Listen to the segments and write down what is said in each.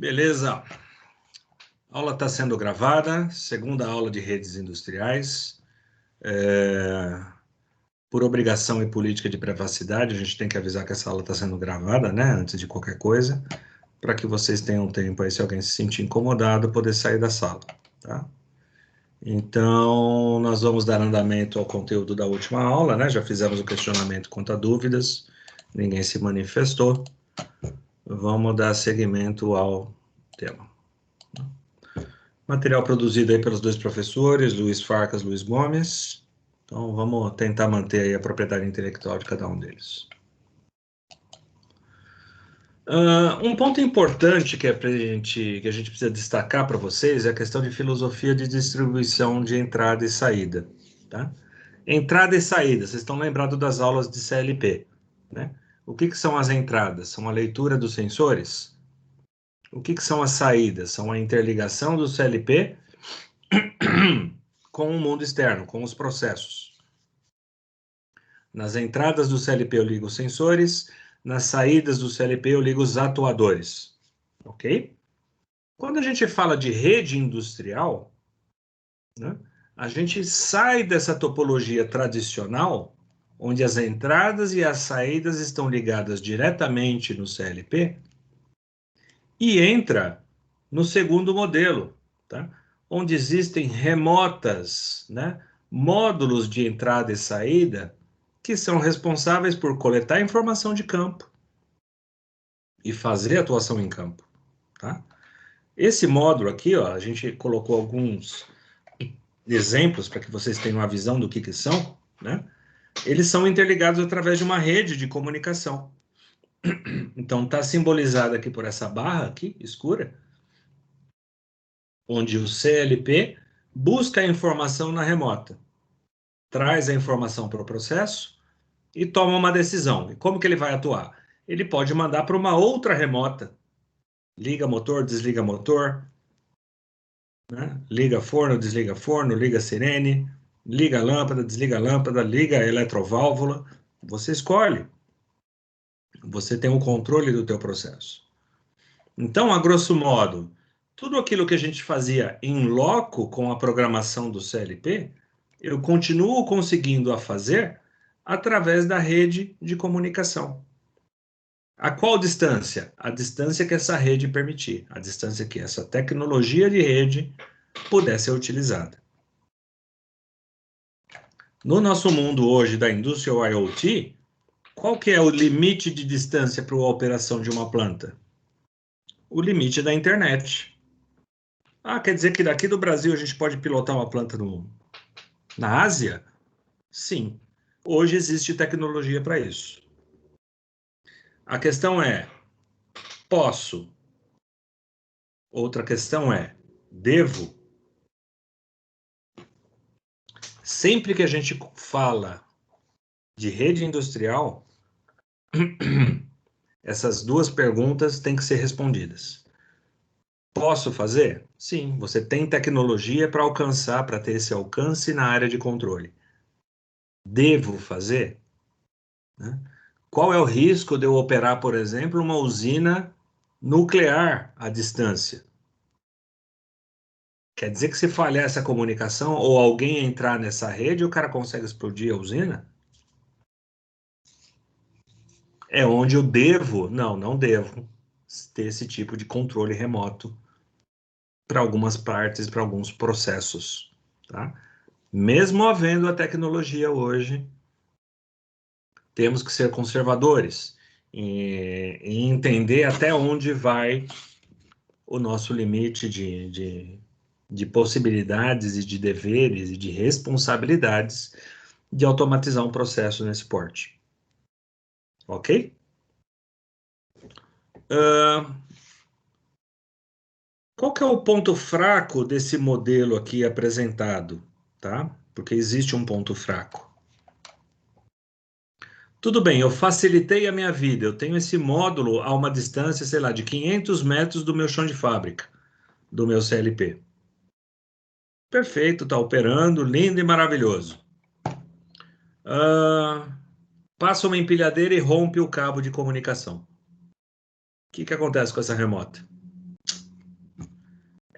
Beleza. A aula está sendo gravada, segunda aula de redes industriais. Por obrigação e política de privacidade, a gente tem que avisar que essa aula está sendo gravada, né, antes de qualquer coisa, para que vocês tenham tempo aí, se alguém se sentir incomodado, poder sair da sala, tá? Então, nós vamos dar andamento ao conteúdo da última aula, né? Já fizemos o questionamento quanto a dúvidas, ninguém se manifestou. Vamos dar seguimento ao tema. Material produzido aí pelos dois professores, Luiz Farcas, Luiz Gomes. Então, vamos tentar manter aí a propriedade intelectual de cada um deles. Um ponto importante que a gente precisa destacar para vocês é a questão de filosofia de distribuição de entrada e saída. Tá? Entrada e saída, vocês estão lembrados das aulas de CLP, né? O que são as entradas? São a leitura dos sensores? O que são as saídas? São a interligação do CLP com o mundo externo, com os processos. Nas entradas do CLP eu ligo os sensores, nas saídas do CLP eu ligo os atuadores, ok? Quando a gente fala de rede industrial, né, a gente sai dessa topologia tradicional, onde as entradas e as saídas estão ligadas diretamente no CLP, e entra no segundo modelo, tá? Onde existem remotas, né, módulos de entrada e saída que são responsáveis por coletar informação de campo e fazer atuação em campo, tá? Esse módulo aqui, ó, a gente colocou alguns exemplos para que vocês tenham uma visão do que são, né? Eles são interligados através de uma rede de comunicação. Então, está simbolizado aqui por essa barra aqui, escura, onde o CLP busca a informação na remota, traz a informação para o processo e toma uma decisão. E como que ele vai atuar? Ele pode mandar para uma outra remota. Liga motor, desliga motor, né? Liga forno, desliga forno, liga sirene, liga lâmpada, desliga lâmpada, liga eletroválvula. Você escolhe. Você tem o controle do teu processo. Então, a grosso modo, tudo aquilo que a gente fazia em loco com a programação do CLP, eu continuo conseguindo a fazer através da rede de comunicação. A qual distância? A distância que essa rede permitir, a distância que essa tecnologia de rede puder ser utilizada. No nosso mundo hoje da Industrial IoT, qual que é o limite de distância para a operação de uma planta? O limite da internet. Quer dizer que daqui do Brasil a gente pode pilotar uma planta na Ásia? Sim. Hoje existe tecnologia para isso. A questão é, posso? Outra questão é, devo? Sempre que a gente fala de rede industrial, essas duas perguntas têm que ser respondidas. Posso fazer? Sim, você tem tecnologia para alcançar, para ter esse alcance na área de controle. Devo fazer? Né? Qual é o risco de eu operar, por exemplo, uma usina nuclear à distância? Quer dizer que se falhar essa comunicação ou alguém entrar nessa rede, o cara consegue explodir a usina? É onde eu devo, não devo ter esse tipo de controle remoto para algumas partes, para alguns processos, tá? Mesmo havendo a tecnologia hoje, temos que ser conservadores e entender até onde vai o nosso limite de possibilidades e de deveres e de responsabilidades de automatizar um processo nesse porte. Ok? Qual que é o ponto fraco desse modelo aqui apresentado? Tá? Porque existe um ponto fraco. Tudo bem, eu facilitei a minha vida, eu tenho esse módulo a uma distância, sei lá, de 500 metros do meu chão de fábrica, do meu CLP. Perfeito, está operando, lindo e maravilhoso. Passa uma empilhadeira e rompe o cabo de comunicação. O que acontece com essa remota?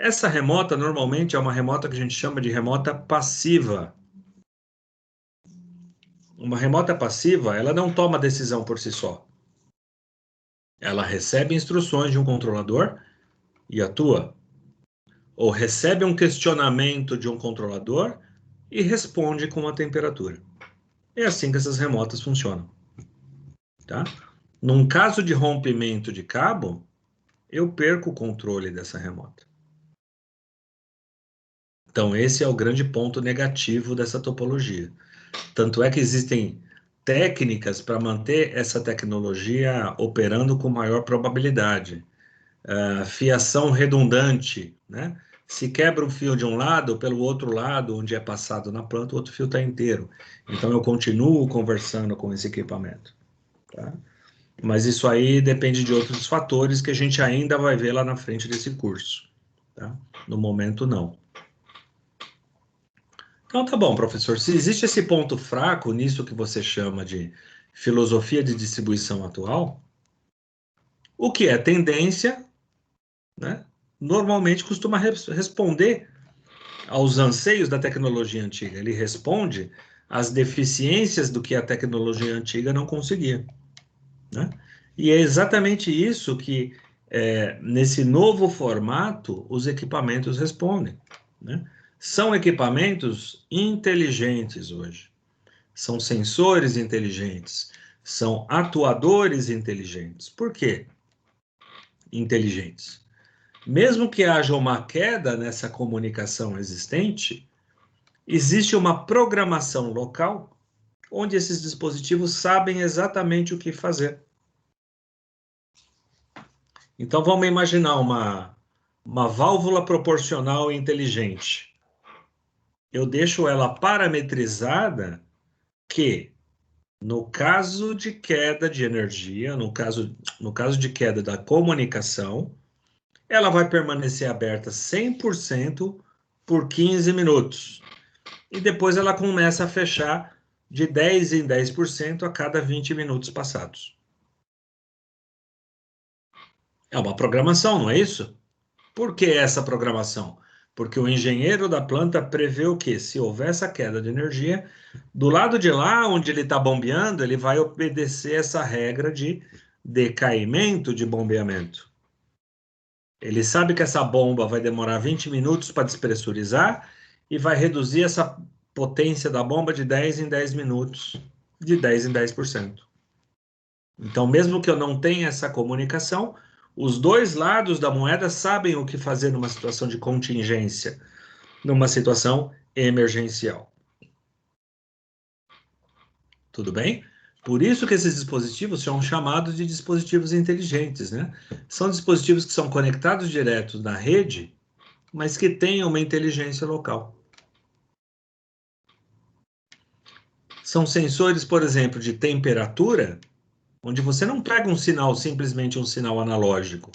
Essa remota, normalmente, é uma remota que a gente chama de remota passiva. Uma remota passiva, ela não toma decisão por si só. Ela recebe instruções de um controlador e atua. Ou recebe um questionamento de um controlador e responde com a temperatura. É assim que essas remotas funcionam. Tá? Num caso de rompimento de cabo, eu perco o controle dessa remota. Então, esse é o grande ponto negativo dessa topologia. Tanto é que existem técnicas para manter essa tecnologia operando com maior probabilidade. Fiação redundante, né? Se quebra um fio de um lado, pelo outro lado, onde é passado na planta, o outro fio está inteiro. Então, eu continuo conversando com esse equipamento. Tá? Mas isso aí depende de outros fatores que a gente ainda vai ver lá na frente desse curso. Tá? No momento, não. Então, tá bom, professor. Se existe esse ponto fraco nisso que você chama de filosofia de distribuição atual, o que é tendência, né, normalmente costuma responder aos anseios da tecnologia antiga. Ele responde às deficiências do que a tecnologia antiga não conseguia. Né? E é exatamente isso que, nesse novo formato, os equipamentos respondem. Né? São equipamentos inteligentes hoje. São sensores inteligentes. São atuadores inteligentes. Por quê? Inteligentes. Mesmo que haja uma queda nessa comunicação existente, existe uma programação local onde esses dispositivos sabem exatamente o que fazer. Então vamos imaginar uma válvula proporcional inteligente. Eu deixo ela parametrizada que, no caso de queda de energia, no caso de queda da comunicação, ela vai permanecer aberta 100% por 15 minutos. E depois ela começa a fechar de 10 em 10% a cada 20 minutos passados. É uma programação, não é isso? Por que essa programação? Porque o engenheiro da planta prevê o quê? Se houver essa queda de energia, do lado de lá, onde ele está bombeando, ele vai obedecer essa regra de decaimento de bombeamento. Ele sabe que essa bomba vai demorar 20 minutos para despressurizar e vai reduzir essa potência da bomba de 10 em 10 minutos, de 10 em 10%. Então, mesmo que eu não tenha essa comunicação, os dois lados da moeda sabem o que fazer numa situação de contingência, numa situação emergencial. Tudo bem? Por isso que esses dispositivos são chamados de dispositivos inteligentes, né? São dispositivos que são conectados direto na rede, mas que têm uma inteligência local. São sensores, por exemplo, de temperatura, onde você não pega um sinal, simplesmente um sinal analógico.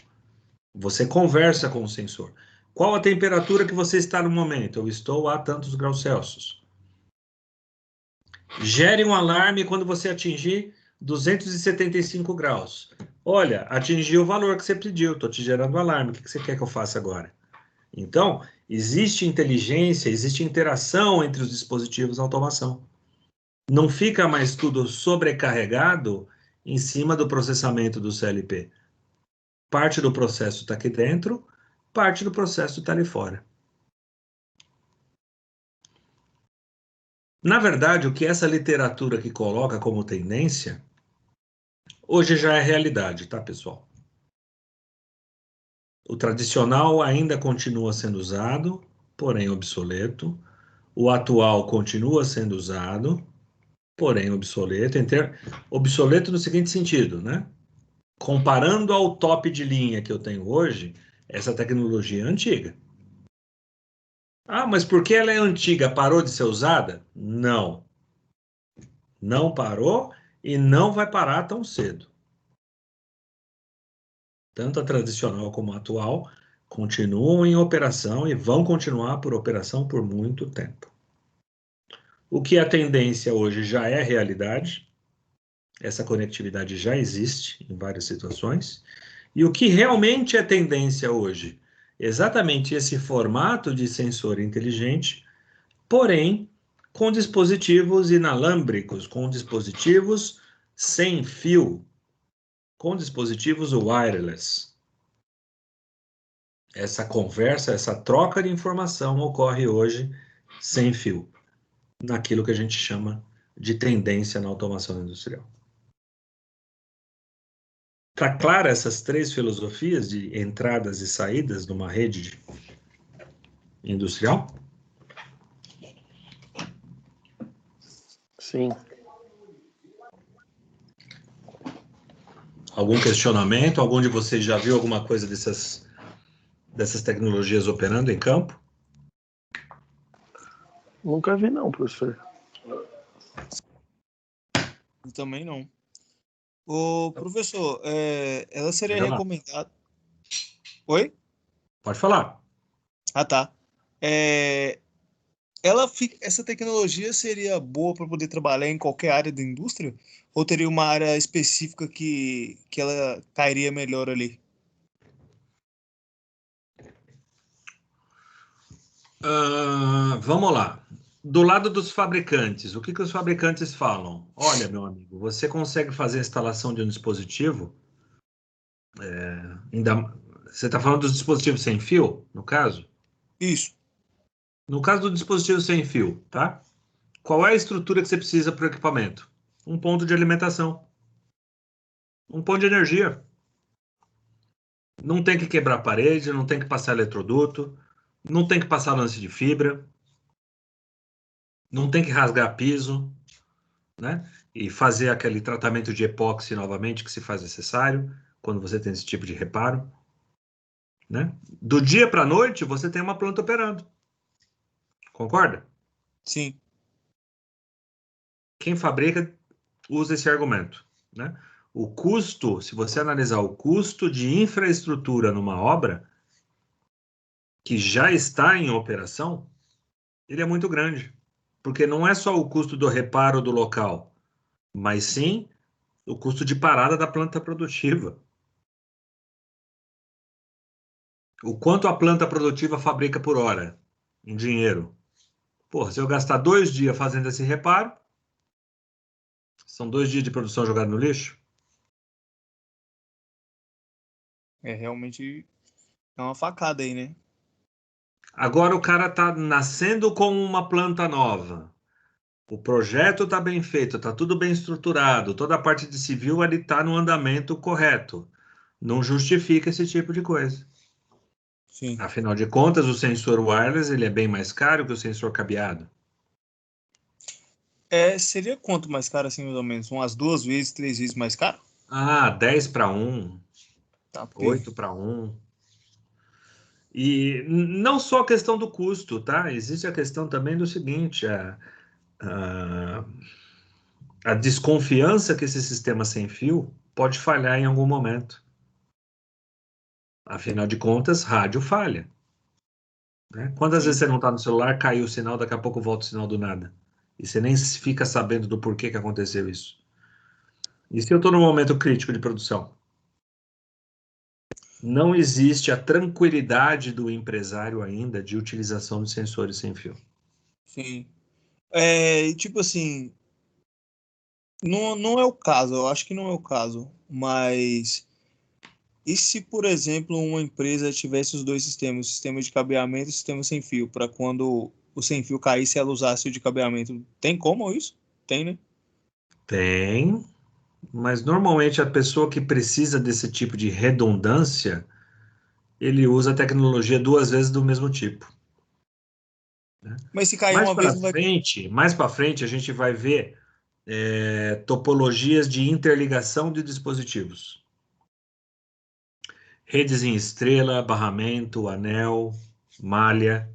Você conversa com o sensor. Qual a temperatura que você está no momento? Eu estou a tantos graus Celsius. Gere um alarme quando você atingir 275 graus. Olha, atingi o valor que você pediu, estou te gerando um alarme. O que você quer que eu faça agora? Então, existe inteligência, existe interação entre os dispositivos de automação. Não fica mais tudo sobrecarregado em cima do processamento do CLP. Parte do processo está aqui dentro, parte do processo está ali fora. Na verdade, o que essa literatura aqui coloca como tendência, hoje já é realidade, tá, pessoal? O tradicional ainda continua sendo usado, porém obsoleto. O atual continua sendo usado, porém obsoleto. Obsoleto no seguinte sentido, né? Comparando ao top de linha que eu tenho hoje, essa tecnologia é antiga. Ah, mas por que ela é antiga? Parou de ser usada? Não. Não parou e não vai parar tão cedo. Tanto a tradicional como a atual continuam em operação e vão continuar por operação por muito tempo. O que é tendência hoje já é realidade, essa conectividade já existe em várias situações, e o que realmente é tendência hoje exatamente esse formato de sensor inteligente, porém com dispositivos inalámbricos, com dispositivos sem fio, com dispositivos wireless. Essa conversa, essa troca de informação ocorre hoje sem fio, naquilo que a gente chama de tendência na automação industrial. Está clara essas três filosofias de entradas e saídas numa rede industrial? Sim. Algum questionamento? Algum de vocês já viu alguma coisa dessas tecnologias operando em campo? Nunca vi não, professor. Eu também não. Ô, professor, ela seria Diga lá. recomendada... Oi? Pode falar. Ah, tá. Essa tecnologia seria boa para poder trabalhar em qualquer área da indústria? Ou teria uma área específica que ela cairia melhor ali? Vamos lá. Do lado dos fabricantes, o que os fabricantes falam? Olha, meu amigo, você consegue fazer a instalação de um dispositivo? Você está falando dos dispositivos sem fio, no caso? Isso. No caso do dispositivo sem fio, tá? Qual é a estrutura que você precisa para o equipamento? Um ponto de alimentação. Um ponto de energia. Não tem que quebrar a parede, não tem que passar eletroduto, não tem que passar lance de fibra, não tem que rasgar piso, né? E fazer aquele tratamento de epóxi novamente que se faz necessário quando você tem esse tipo de reparo, né? Do dia para a noite, você tem uma planta operando. Concorda? Sim. Quem fabrica usa esse argumento, né? O custo, se você analisar o custo de infraestrutura numa obra que já está em operação, ele é muito grande, porque não é só o custo do reparo do local, mas sim o custo de parada da planta produtiva. O quanto a planta produtiva fabrica por hora em dinheiro. Porra, se eu gastar 2 dias fazendo esse reparo, são 2 dias de produção jogada no lixo? Realmente é uma facada aí, né? Agora o cara está nascendo com uma planta nova. O projeto está bem feito, está tudo bem estruturado, toda a parte de civil ali está no andamento correto. Não justifica esse tipo de coisa. Sim. Afinal de contas, o sensor wireless ele é bem mais caro que o sensor cabeado. Seria quanto mais caro, assim, mais ou menos? Umas 2 vezes, 3 vezes mais caro? 10 para 1, Tá, porque... 8 para 1. E não só a questão do custo, tá? Existe a questão também do seguinte, a, a desconfiança que esse sistema sem fio pode falhar em algum momento. Afinal de contas, rádio falha, né? Quantas Sim. vezes você não está no celular, caiu o sinal, daqui a pouco volta o sinal do nada. E você nem fica sabendo do porquê que aconteceu isso. E se eu estou num momento crítico de produção? Não existe a tranquilidade do empresário ainda de utilização de sensores sem fio. Sim. E tipo assim, não é o caso, eu acho que não é o caso, mas e se, por exemplo, uma empresa tivesse os dois sistemas, o sistema de cabeamento e o sistema sem fio, para quando o sem fio caísse, ela usasse o de cabeamento? Tem como isso? Tem, né? Tem, mas normalmente a pessoa que precisa desse tipo de redundância, ele usa a tecnologia 2 vezes do mesmo tipo, né? Mas se cair uma vez, não vai... Mais para frente, a gente vai ver topologias de interligação de dispositivos. Redes em estrela, barramento, anel, malha,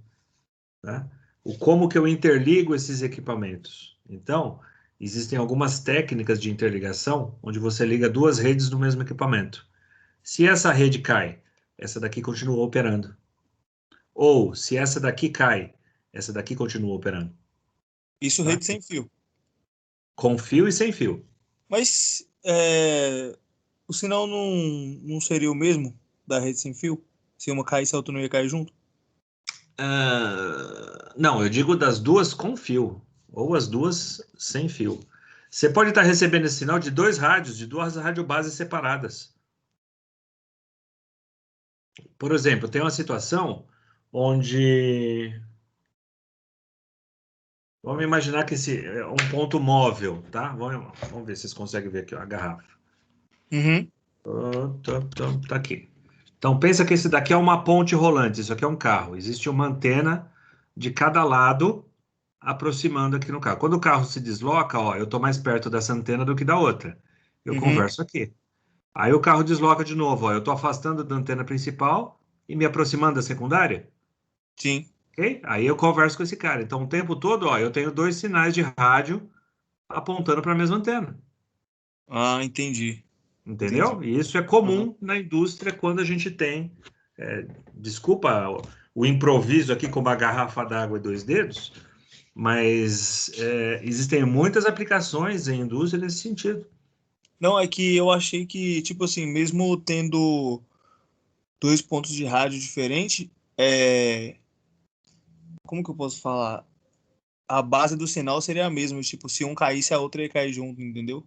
né? Como que eu interligo esses equipamentos? Então, existem algumas técnicas de interligação onde você liga 2 redes no mesmo equipamento. Se essa rede cai, essa daqui continua operando. Ou, se essa daqui cai, essa daqui continua operando. Isso Tá? rede sem fio. Com fio e sem fio. Mas o sinal não seria o mesmo da rede sem fio? Se uma caísse, a outra não ia cair junto? Não, eu digo das duas com fio, ou as duas sem fio. Você pode estar recebendo esse sinal de dois rádios, de duas radiobases separadas. Por exemplo, tem uma situação onde... Vamos imaginar que esse é um ponto móvel, tá? Vamos ver se vocês conseguem ver aqui ó, a garrafa. Uhum. Tá aqui. Então, pensa que esse daqui é uma ponte rolante, isso aqui é um carro. Existe uma antena de cada lado aproximando aqui no carro. Quando o carro se desloca, ó, eu estou mais perto dessa antena do que da outra. Eu Uhum. converso aqui. Aí o carro desloca de novo, ó, eu estou afastando da antena principal e me aproximando da secundária, Sim. ok? Aí eu converso com esse cara. Então, o tempo todo, ó, eu tenho dois sinais de rádio apontando para a mesma antena. Ah, entendi. Entendi. Entendeu? E isso é Aham. comum na indústria quando a gente tem, desculpa o improviso aqui com uma garrafa d'água e dois dedos, mas existem muitas aplicações em indústria nesse sentido. Não, é que eu achei que, tipo assim, mesmo tendo dois pontos de rádio diferentes, como que eu posso falar? A base do sinal seria a mesma, tipo, se um caísse, a outra ia cair junto, entendeu?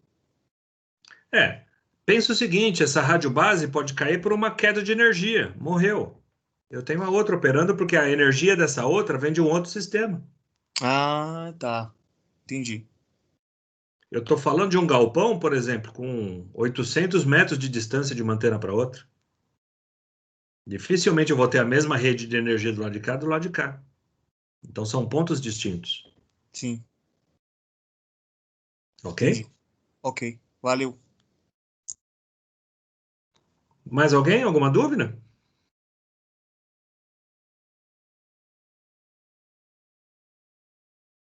Pensa o seguinte, essa rádio base pode cair por uma queda de energia, morreu. Eu tenho uma outra operando porque a energia dessa outra vem de um outro sistema. Ah, tá. Entendi. Eu estou falando de um galpão, por exemplo, com 800 metros de distância de uma antena para outra. Dificilmente eu vou ter a mesma rede de energia do lado de cá do lado de cá. Então são pontos distintos, Sim, ok? entendi. Ok, valeu. Mais alguém? Alguma dúvida?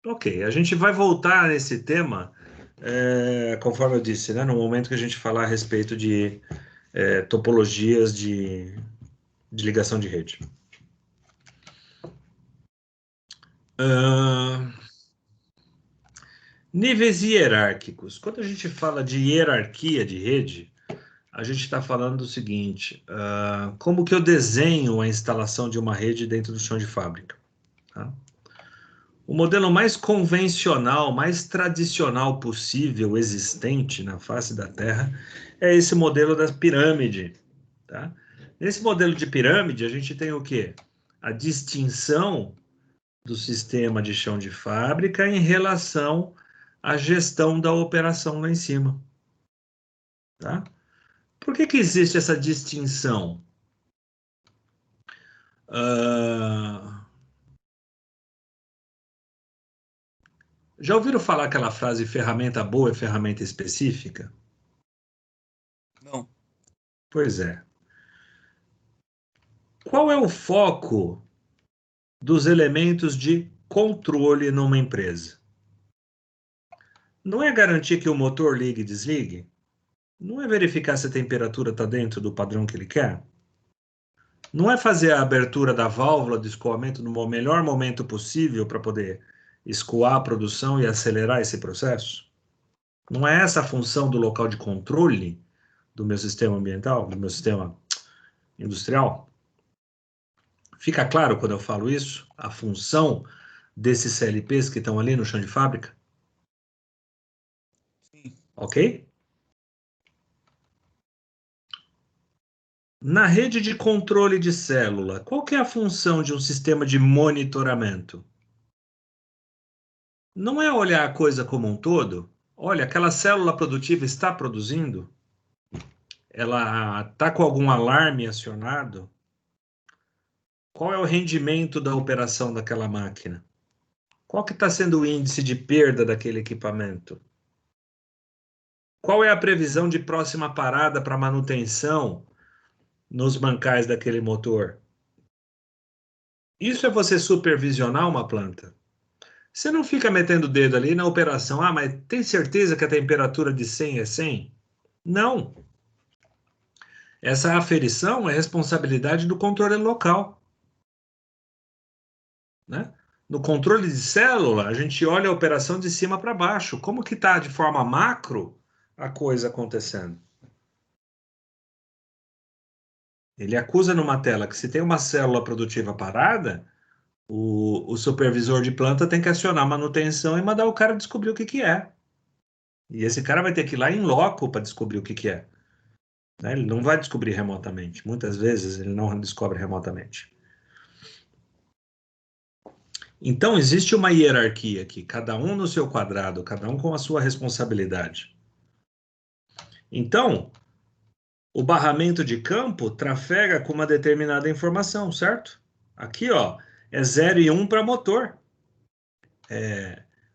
Ok, a gente vai voltar nesse tema, conforme eu disse, né, no momento que a gente falar a respeito de topologias de ligação de rede. Níveis hierárquicos. Quando a gente fala de hierarquia de rede, a gente está falando do seguinte: como que eu desenho a instalação de uma rede dentro do chão de fábrica? Tá? O modelo mais convencional, mais tradicional possível existente na face da Terra é esse modelo da pirâmide. Tá? Nesse modelo de pirâmide, a gente tem o quê? A distinção do sistema de chão de fábrica em relação à gestão da operação lá em cima. Tá? Por que existe essa distinção? Uh, Já ouviram falar aquela frase ferramenta boa é ferramenta específica? Não. Pois é. Qual é o foco dos elementos de controle numa empresa? Não é garantir que o motor ligue e desligue? Não é verificar se a temperatura está dentro do padrão que ele quer? Não é fazer a abertura da válvula de escoamento no melhor momento possível para poder escoar a produção e acelerar esse processo? Não é essa a função do local de controle do meu sistema ambiental, do meu sistema industrial? Fica claro quando eu falo isso? A função desses CLPs que estão ali no chão de fábrica? Sim. Ok? Na rede de controle de célula, qual que é a função de um sistema de monitoramento? Não é olhar a coisa como um todo? Olha, aquela célula produtiva está produzindo? Ela está com algum alarme acionado? Qual é o rendimento da operação daquela máquina? Qual que está sendo o índice de perda daquele equipamento? Qual é a previsão de próxima parada para manutenção nos bancais daquele motor? Isso é você supervisionar uma planta. Você não fica metendo o dedo ali na operação. Ah, mas tem certeza que a temperatura de 100 é 100? Não. Essa aferição é responsabilidade do controle local, né? No controle de célula, a gente olha a operação de cima para baixo. Como que está de forma macro a coisa acontecendo? Ele acusa numa tela que se tem uma célula produtiva parada, o supervisor de planta tem que acionar a manutenção e mandar o cara descobrir o que que é. E esse cara vai ter que ir lá em loco para descobrir o que que é. Né? Ele não vai descobrir remotamente. Muitas vezes ele não descobre remotamente. Então, existe uma hierarquia aqui, cada um no seu quadrado, cada um com a sua responsabilidade. Então, o barramento de campo trafega com uma determinada informação, certo? Aqui, ó, é 0 e 1 para motor.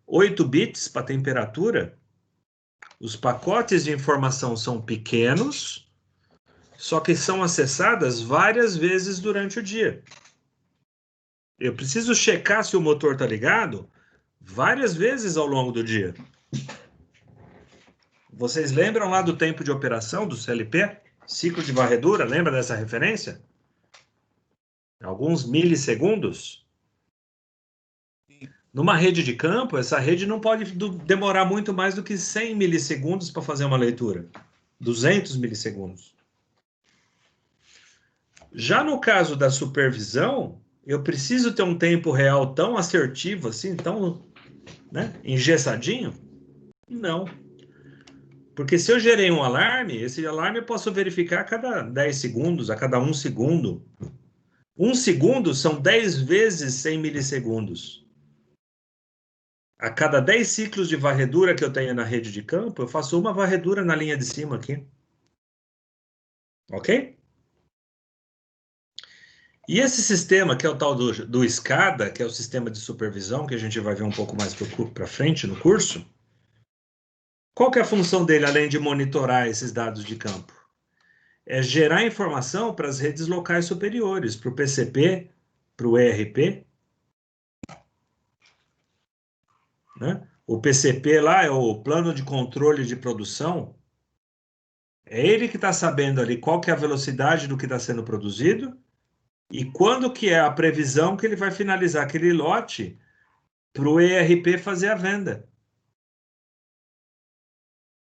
8 bits para temperatura. Os pacotes de informação são pequenos, só que são acessadas várias vezes durante o dia. Eu preciso checar se o motor está ligado várias vezes ao longo do dia. Vocês lembram lá do tempo de operação do CLP? Ciclo de varredura, lembra dessa referência? Alguns milissegundos. Numa rede de campo, essa rede não pode demorar muito mais do que 100 milissegundos para fazer uma leitura. 200 milissegundos. Já no caso da supervisão, eu preciso ter um tempo real tão assertivo assim, tão, né, engessadinho? Não. Porque se eu gerei um alarme, esse alarme eu posso verificar a cada 10 segundos, a cada 1 segundo. 1 segundo são 10 vezes 100 milissegundos. A cada 10 ciclos de varredura que eu tenho na rede de campo, eu faço uma varredura na linha de cima aqui. Ok? E esse sistema, que é o tal do SCADA, que é o sistema de supervisão, que a gente vai ver um pouco mais para frente no curso, qual que é a função dele, além de monitorar esses dados de campo? É gerar informação para as redes locais superiores, para o PCP, para o ERP. Né? O PCP lá é o Plano de Controle de Produção. É ele que está sabendo ali qual que é a velocidade do que está sendo produzido e quando que é a previsão que ele vai finalizar aquele lote para o ERP fazer a venda.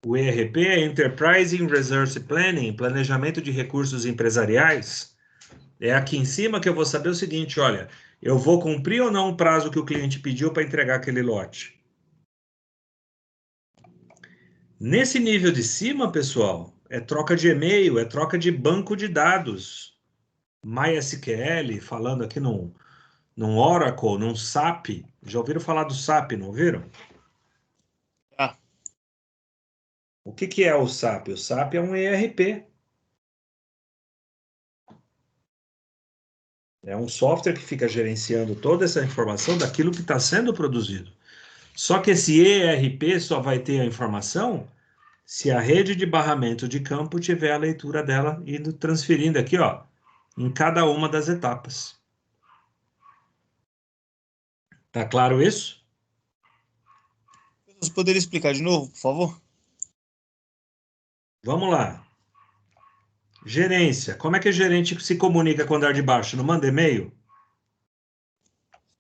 O ERP é Enterprise Resource Planning, Planejamento de Recursos Empresariais. É aqui em cima que eu vou saber o seguinte, olha, eu vou cumprir ou não o prazo que o cliente pediu para entregar aquele lote? Nesse nível de cima, pessoal, é troca de e-mail, é troca de banco de dados. MySQL, falando aqui num Oracle, num SAP. Já ouviram falar do SAP, não ouviram? Ah. O que é o SAP? O SAP é um ERP. É um software que fica gerenciando toda essa informação daquilo que está sendo produzido. Só que esse ERP só vai ter a informação se a rede de barramento de campo tiver a leitura dela indo transferindo aqui, ó, em cada uma das etapas. Tá claro isso? Você poderia explicar de novo, por favor? Vamos lá. Gerência. Como é que o gerente se comunica com o andar de baixo? Não manda e-mail?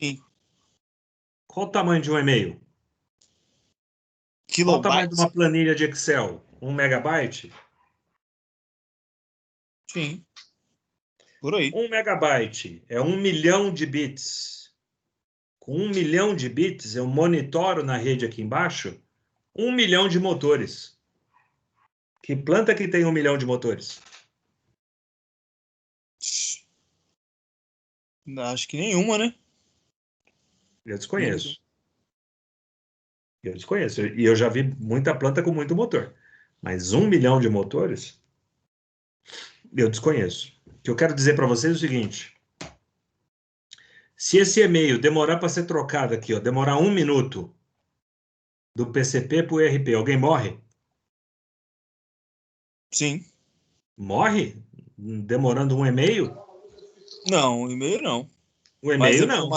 Sim. Qual o tamanho de um e-mail? Qual o tamanho de Kilobytes? uma planilha de Excel? 1 megabyte? Sim. Por aí. 1 megabyte é 1 milhão de bits. Com 1 milhão de bits, eu monitoro na rede aqui embaixo 1 milhão de motores. Que planta que tem 1 milhão de motores? Acho que nenhuma, né? Eu desconheço. Eu desconheço. E eu já vi muita planta com muito motor. Mas 1 milhão de motores, eu desconheço. O que eu quero dizer para vocês é o seguinte. Se esse e-mail demorar para ser trocado aqui, ó, demorar 1 minuto do PCP para o ERP, alguém morre? Sim. Morre? Demorando um e-mail? Não, e-mail não. Um Mas e-mail não.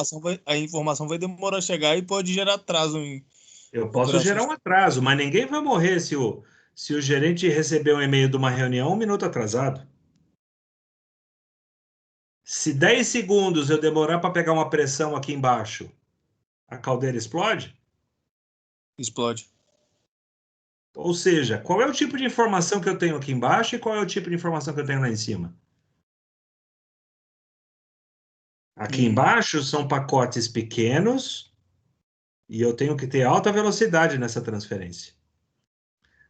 a informação vai demorar a chegar e pode gerar atraso em Eu posso gerar operações. um atraso, mas ninguém vai morrer se o gerente receber um e-mail de uma reunião 1 minuto atrasado. Se 10 segundos eu demorar para pegar uma pressão aqui embaixo, a caldeira explode? Explode. Ou seja, qual é o tipo de informação que eu tenho aqui embaixo e qual é o tipo de informação que eu tenho lá em cima? Aqui embaixo são pacotes pequenos e eu tenho que ter alta velocidade nessa transferência.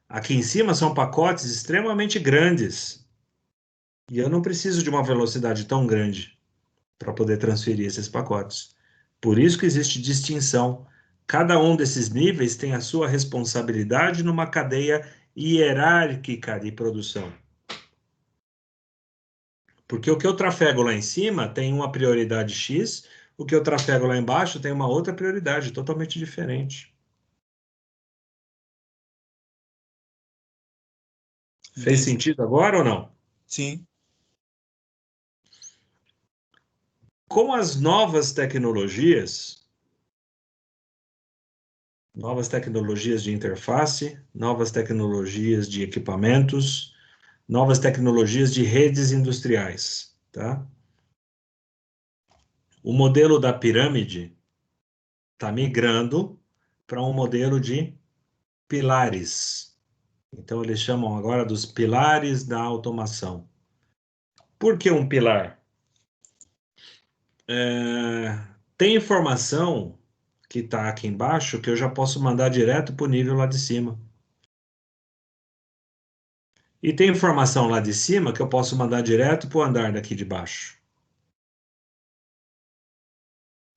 Aqui em cima são pacotes extremamente grandes e eu não preciso de uma velocidade tão grande para poder transferir esses pacotes. Por isso que existe distinção. Cada um desses níveis tem a sua responsabilidade numa cadeia hierárquica de produção. Porque o que eu trafego lá em cima tem uma prioridade X, o que eu trafego lá embaixo tem uma outra prioridade totalmente diferente. Fez sentido agora ou não? Sim. Com as novas tecnologias de interface, novas tecnologias de equipamentos, novas tecnologias de redes industriais, tá? O modelo da pirâmide está migrando para um modelo de pilares. Então, eles chamam agora dos pilares da automação. Por que um pilar? Tem informação que está aqui embaixo que eu já posso mandar direto para o nível lá de cima. E tem informação lá de cima que eu posso mandar direto para o andar daqui de baixo.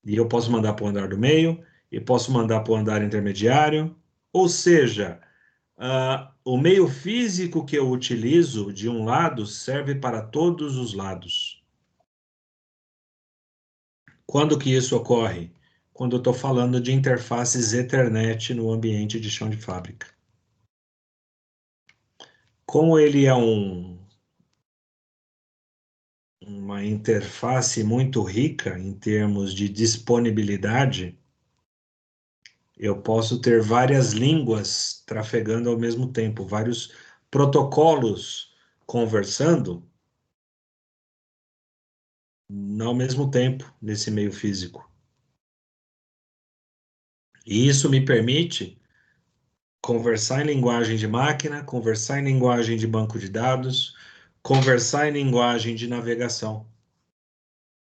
E eu posso mandar para o andar do meio, e posso mandar para o andar intermediário. Ou seja, o meio físico que eu utilizo de um lado serve para todos os lados. Quando que isso ocorre? Quando eu estou falando de interfaces Ethernet no ambiente de chão de fábrica. Como ele é uma interface muito rica em termos de disponibilidade, eu posso ter várias línguas trafegando ao mesmo tempo, vários protocolos conversando ao mesmo tempo nesse meio físico. E isso me permite conversar em linguagem de máquina, conversar em linguagem de banco de dados, conversar em linguagem de navegação.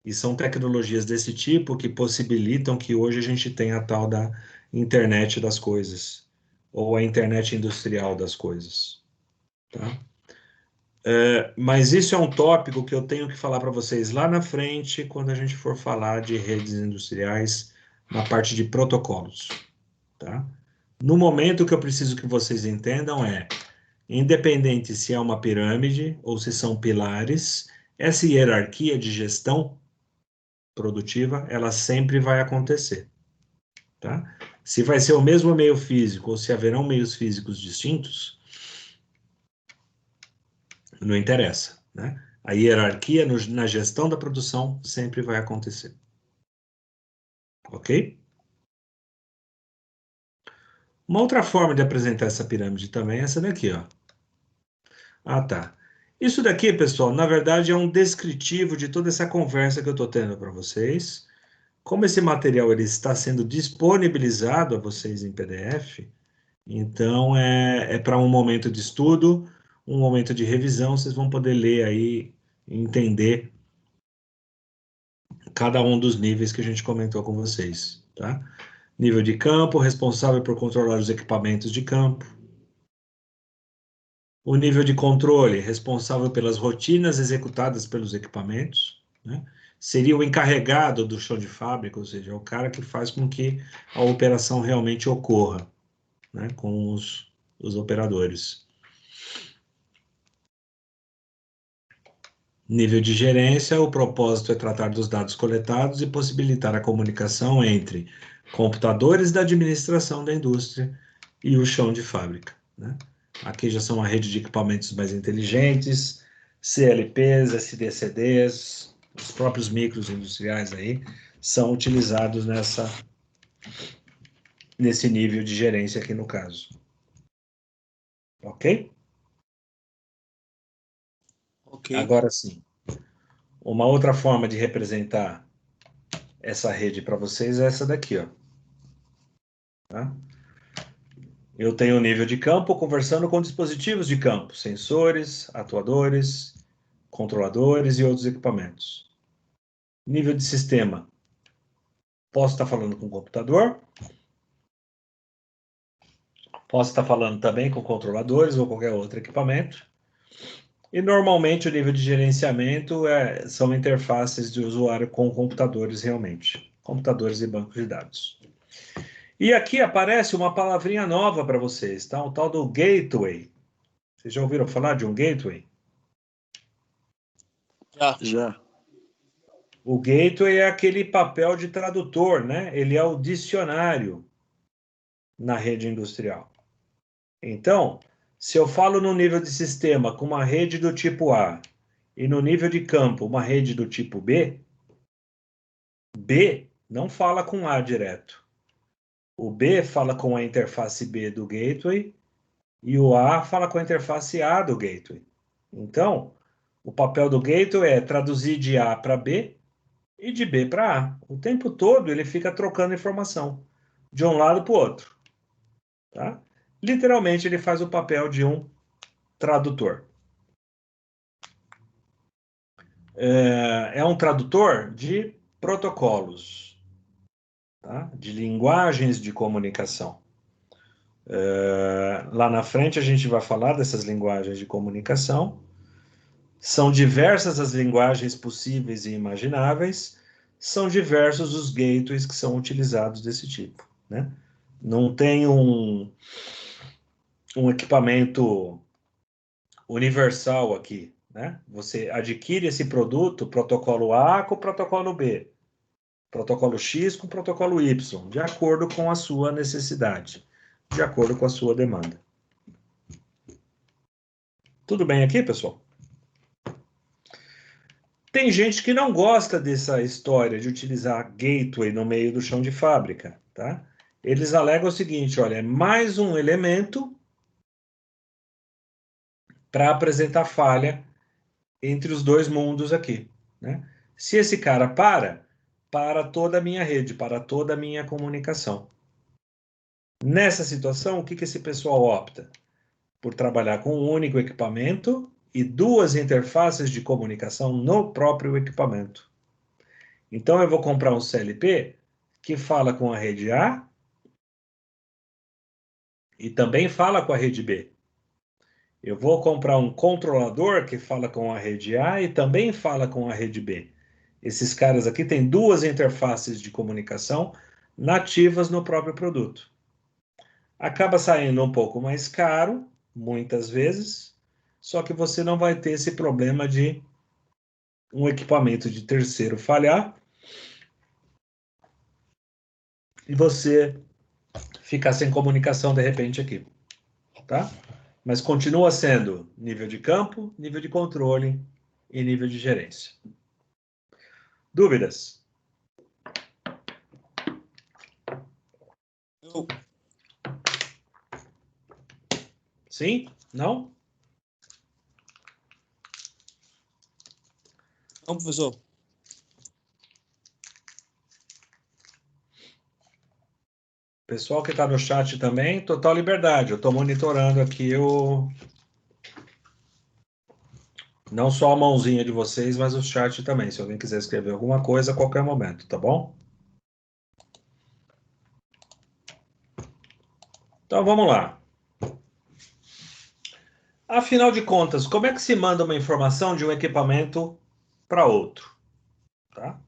E são tecnologias desse tipo que possibilitam que hoje a gente tenha a tal da internet das coisas, ou a internet industrial das coisas. Tá? Mas isso é um tópico que eu tenho que falar para vocês lá na frente, quando a gente for falar de redes industriais, na parte de protocolos. Tá? No momento, o que eu preciso que vocês entendam é, independente se é uma pirâmide ou se são pilares, essa hierarquia de gestão produtiva, ela sempre vai acontecer, tá? Se vai ser o mesmo meio físico ou se haverão meios físicos distintos, não interessa, né? A hierarquia na gestão da produção sempre vai acontecer. Ok? Uma outra forma de apresentar essa pirâmide também é essa daqui, ó. Ah, tá. Isso daqui, pessoal, na verdade é um descritivo de toda essa conversa que eu estou tendo para vocês. Como esse material ele está sendo disponibilizado a vocês em PDF, então é para um momento de estudo, um momento de revisão, vocês vão poder ler aí e entender cada um dos níveis que a gente comentou com vocês, tá? Nível de campo, responsável por controlar os equipamentos de campo. O nível de controle, responsável pelas rotinas executadas pelos equipamentos, né? Seria o encarregado do chão de fábrica, ou seja, é o cara que faz com que a operação realmente ocorra, né, com os operadores. Nível de gerência, o propósito é tratar dos dados coletados e possibilitar a comunicação entre computadores da administração da indústria e o chão de fábrica, né? Aqui já são a rede de equipamentos mais inteligentes, CLPs, SDCDs, os próprios micros industriais aí são utilizados nesse nível de gerência aqui no caso. Ok? Ok. Agora sim. Uma outra forma de representar essa rede para vocês é essa daqui, ó. Tá? Eu tenho o nível de campo conversando com dispositivos de campo, sensores, atuadores, controladores e outros equipamentos. Nível de sistema. Posso estar falando com o computador. Posso estar falando também com controladores ou qualquer outro equipamento. E normalmente o nível de gerenciamento são interfaces de usuário com computadores realmente. Computadores e bancos de dados. E aqui aparece uma palavrinha nova para vocês, tá? O tal do gateway. Vocês já ouviram falar de um gateway? Já. O gateway é aquele papel de tradutor, né? Ele é o dicionário na rede industrial. Então, se eu falo no nível de sistema com uma rede do tipo A e no nível de campo uma rede do tipo B, B não fala com A direto. O B fala com a interface B do gateway e o A fala com a interface A do gateway. Então, o papel do gateway é traduzir de A para B e de B para A. O tempo todo ele fica trocando informação de um lado para o outro. Tá? Literalmente, ele faz o papel de um tradutor. É um tradutor de protocolos, tá? De linguagens de comunicação. Lá na frente a gente vai falar dessas linguagens de comunicação. São diversas as linguagens possíveis e imagináveis, são diversos os gateways que são utilizados desse tipo, né? Não tem um equipamento universal aqui, né? Você adquire esse produto, protocolo A com protocolo B, protocolo X com protocolo Y, de acordo com a sua necessidade, de acordo com a sua demanda. Tudo bem aqui, pessoal? Tem gente que não gosta dessa história de utilizar gateway no meio do chão de fábrica, tá? Eles alegam o seguinte, olha, é mais um elemento para apresentar falha entre os dois mundos aqui, né? Se esse cara para toda a minha rede, para toda a minha comunicação. Nessa situação, o que esse pessoal opta? Por trabalhar com um único equipamento e duas interfaces de comunicação no próprio equipamento. Então, eu vou comprar um CLP que fala com a rede A e também fala com a rede B. Eu vou comprar um controlador que fala com a rede A e também fala com a rede B. Esses caras aqui têm duas interfaces de comunicação nativas no próprio produto. Acaba saindo um pouco mais caro, muitas vezes, só que você não vai ter esse problema de um equipamento de terceiro falhar e você ficar sem comunicação de repente aqui, tá? Mas continua sendo nível de campo, nível de controle e nível de gerência. Dúvidas? Sim? Não? Não, professor. Pessoal que está no chat também, total liberdade. Eu estou monitorando aqui não só a mãozinha de vocês, mas o chat também. Se alguém quiser escrever alguma coisa a qualquer momento, tá bom? Então vamos lá. Afinal de contas, como é que se manda uma informação de um equipamento para outro? Tá?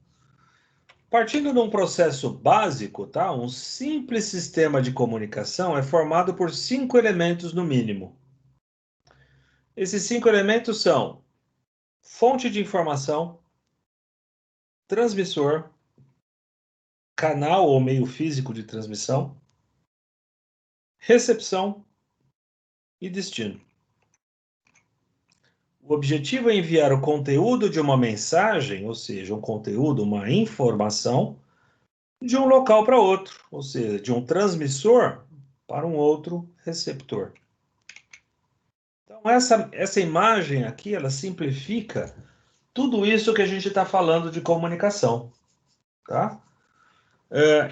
Partindo de um processo básico, tá? Um simples sistema de comunicação é formado por 5 elementos no mínimo. Esses 5 elementos são fonte de informação, transmissor, canal ou meio físico de transmissão, recepção e destino. O objetivo é enviar o conteúdo de uma mensagem, ou seja, um conteúdo, uma informação, de um local para outro, ou seja, de um transmissor para um outro receptor. Então, essa imagem aqui, ela simplifica tudo isso que a gente está falando de comunicação, tá?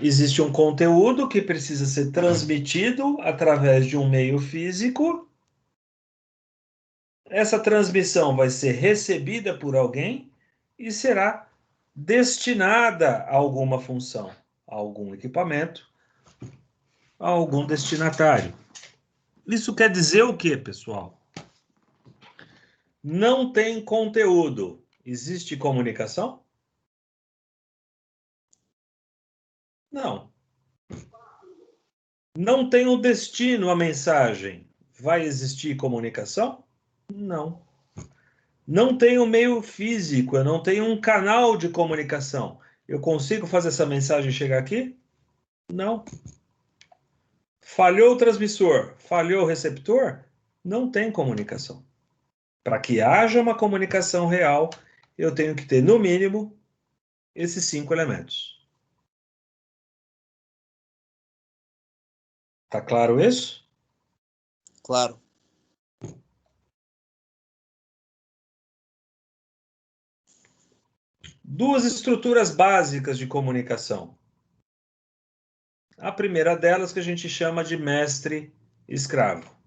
Existe um conteúdo que precisa ser transmitido através de um meio físico. Essa transmissão vai ser recebida por alguém e será destinada a alguma função, a algum equipamento, a algum destinatário. Isso quer dizer o quê, pessoal? Não tem conteúdo. Existe comunicação? Não. Não tem o destino, a mensagem. Vai existir comunicação? Não. Não tem o meio físico, eu não tenho um canal de comunicação. Eu consigo fazer essa mensagem chegar aqui? Não. Falhou o transmissor, falhou o receptor? Não tem comunicação. Para que haja uma comunicação real, eu tenho que ter, no mínimo, esses 5 elementos. Tá claro isso? Claro. Duas estruturas básicas de comunicação. A primeira delas que a gente chama de mestre-escravo.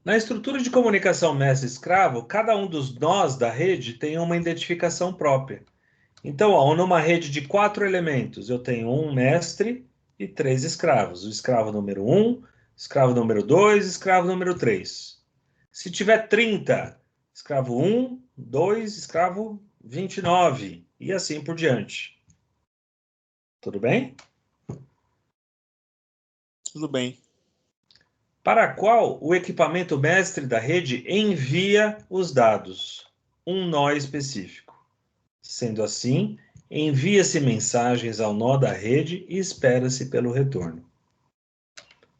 Na estrutura de comunicação mestre-escravo, cada um dos nós da rede tem uma identificação própria. Então, ó, numa rede de 4 elementos, eu tenho um mestre e 3 escravos. O escravo número 1, escravo número 2, escravo número 3. Se tiver 30, escravo 1, 2, escravo 29, e assim por diante. Tudo bem? Tudo bem. Para a qual o equipamento mestre da rede envia os dados, um nó específico. Sendo assim, envia-se mensagens ao nó da rede e espera-se pelo retorno.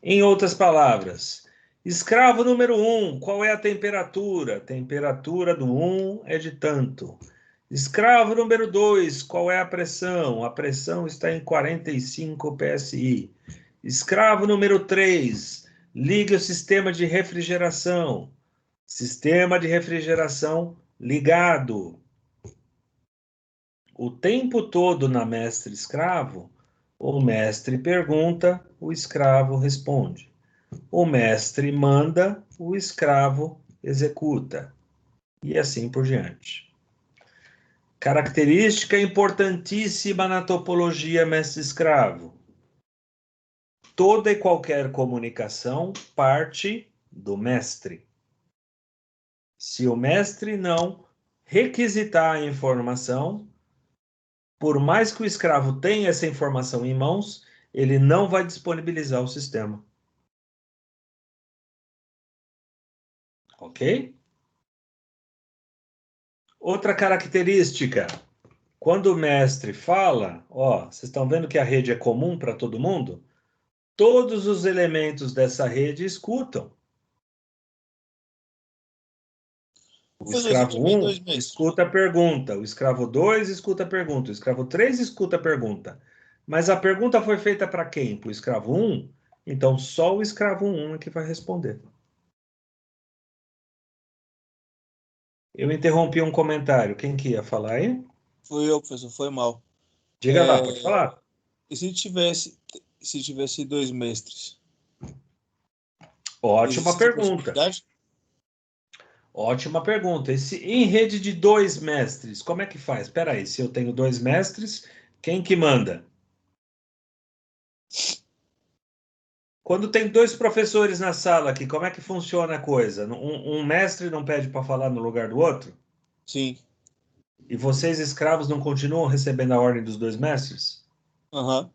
Em outras palavras, escravo número 1, qual é a temperatura? A temperatura do 1 é de tanto. Escravo número 2, qual é a pressão? A pressão está em 45 psi. Escravo número 3, ligue o sistema de refrigeração. Sistema de refrigeração ligado. O tempo todo na mestre-escravo, o mestre pergunta, o escravo responde. O mestre manda, o escravo executa. E assim por diante. Característica importantíssima na topologia mestre-escravo. Toda e qualquer comunicação parte do mestre. Se o mestre não requisitar a informação, por mais que o escravo tenha essa informação em mãos, ele não vai disponibilizar o sistema. Ok? Outra característica. Quando o mestre fala, ó, vocês estão vendo que a rede é comum para todo mundo? Todos os elementos dessa rede escutam. O Professor, se escravo tiver 2 1 mestres. escuta a pergunta, o escravo 2 escuta a pergunta, o escravo 3 escuta a pergunta. Mas a pergunta foi feita para quem? Para o escravo 1? Então só o escravo 1 é que vai responder. Eu interrompi um comentário. Quem que ia falar aí? Foi eu, professor, foi mal. Diga lá, pode falar. E se tivesse 2 mestres? Ótima Existe pergunta. possibilidade? Ótima pergunta. Em rede de 2 mestres, como é que faz? Espera aí, se eu tenho 2 mestres, quem que manda? Quando tem 2 professores na sala aqui, como é que funciona a coisa? Um mestre não pede para falar no lugar do outro? Sim. E vocês, escravos, não continuam recebendo a ordem dos 2 mestres? Aham.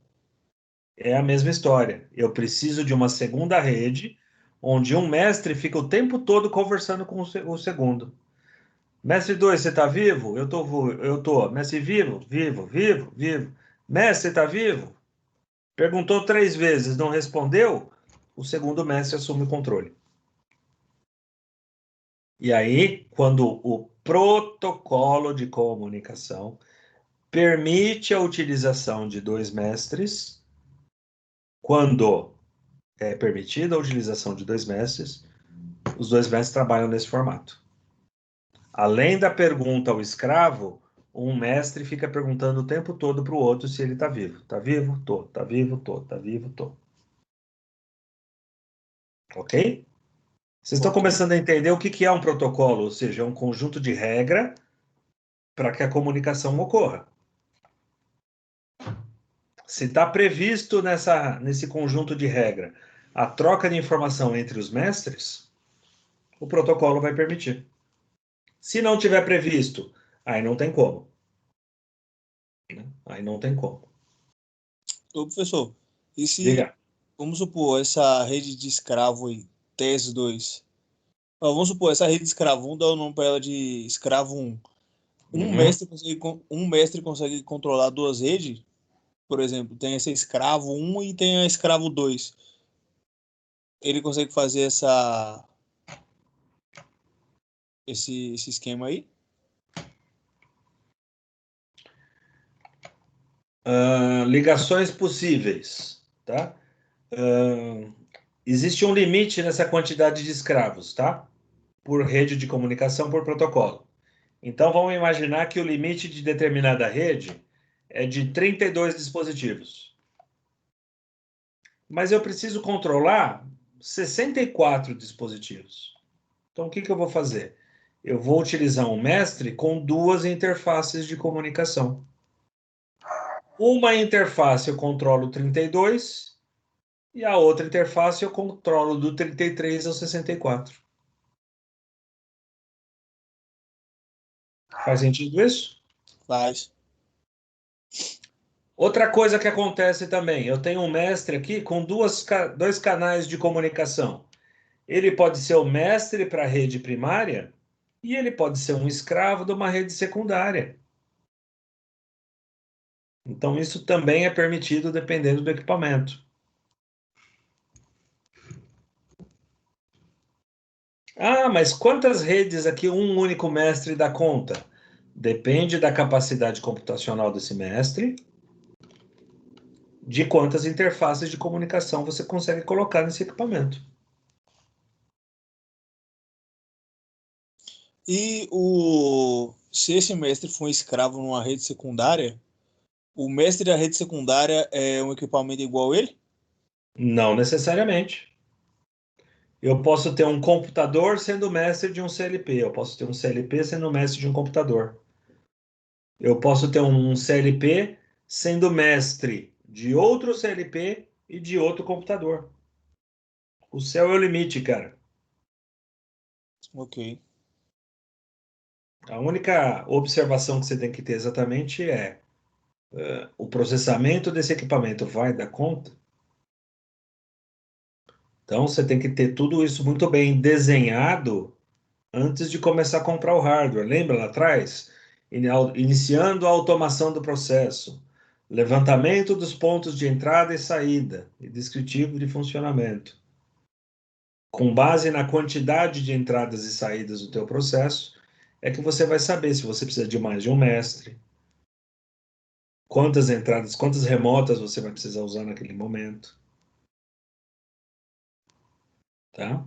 É a mesma história. Eu preciso de uma segunda rede, onde um mestre fica o tempo todo conversando com o segundo. Mestre 2, você está vivo? Eu tô. Mestre vivo? Vivo, vivo, vivo. Mestre, você está vivo? Perguntou 3 vezes, não respondeu? O segundo mestre assume o controle. E aí, quando o protocolo de comunicação permite a utilização de 2 mestres, quando é permitida a utilização de 2 mestres, os 2 mestres trabalham nesse formato. Além da pergunta ao escravo, um mestre fica perguntando o tempo todo para o outro se ele está vivo. Está vivo? Tô. Está vivo? Tô. Está vivo? Tô. Ok? Vocês estão Ok. começando a entender o que é um protocolo, ou seja, é um conjunto de regra para que a comunicação ocorra. Se está previsto nesse conjunto de regra a troca de informação entre os mestres, o protocolo vai permitir. Se não tiver previsto, aí não tem como. Aí não tem como. Ô, professor, e se, Diga. vamos supor, essa rede de escravo aí, TS2, vamos supor, essa rede de escravo 1 dá o nome para ela de escravo 1. Um mestre consegue controlar duas redes? Por exemplo, tem esse escravo 1 e tem a escravo 2. Ele consegue fazer esse esquema aí? Ligações possíveis, tá? Existe um limite nessa quantidade de escravos, tá? Por rede de comunicação, por protocolo. Então, vamos imaginar que o limite de determinada rede é de 32 dispositivos. Mas eu preciso controlar 64 dispositivos. Então, o que eu vou fazer? Eu vou utilizar um mestre com duas interfaces de comunicação. Uma interface eu controlo 32 e a outra interface eu controlo do 33 ao 64. Faz sentido isso? Faz. Outra coisa que acontece também, eu tenho um mestre aqui com dois canais de comunicação. Ele pode ser o mestre para a rede primária e ele pode ser um escravo de uma rede secundária. Então, isso também é permitido dependendo do equipamento. Ah, mas quantas redes aqui um único mestre dá conta? Depende da capacidade computacional desse mestre, de quantas interfaces de comunicação você consegue colocar nesse equipamento. E se esse mestre for um escravo numa rede secundária, o mestre da rede secundária é um equipamento igual a ele? Não necessariamente. Eu posso ter um computador sendo mestre de um CLP. Eu posso ter um CLP sendo mestre de um computador. Eu posso ter um CLP sendo mestre de outro CLP e de outro computador. O céu é o limite, cara. Ok. A única observação que você tem que ter exatamente é o processamento desse equipamento vai dar conta? Então você tem que ter tudo isso muito bem desenhado antes de começar a comprar o hardware. Lembra lá atrás? Iniciando a automação do processo, levantamento dos pontos de entrada e saída e descritivo de funcionamento. Com base na quantidade de entradas e saídas do teu processo, é que você vai saber se você precisa de mais de um mestre, quantas entradas, quantas remotas você vai precisar usar naquele momento, tá?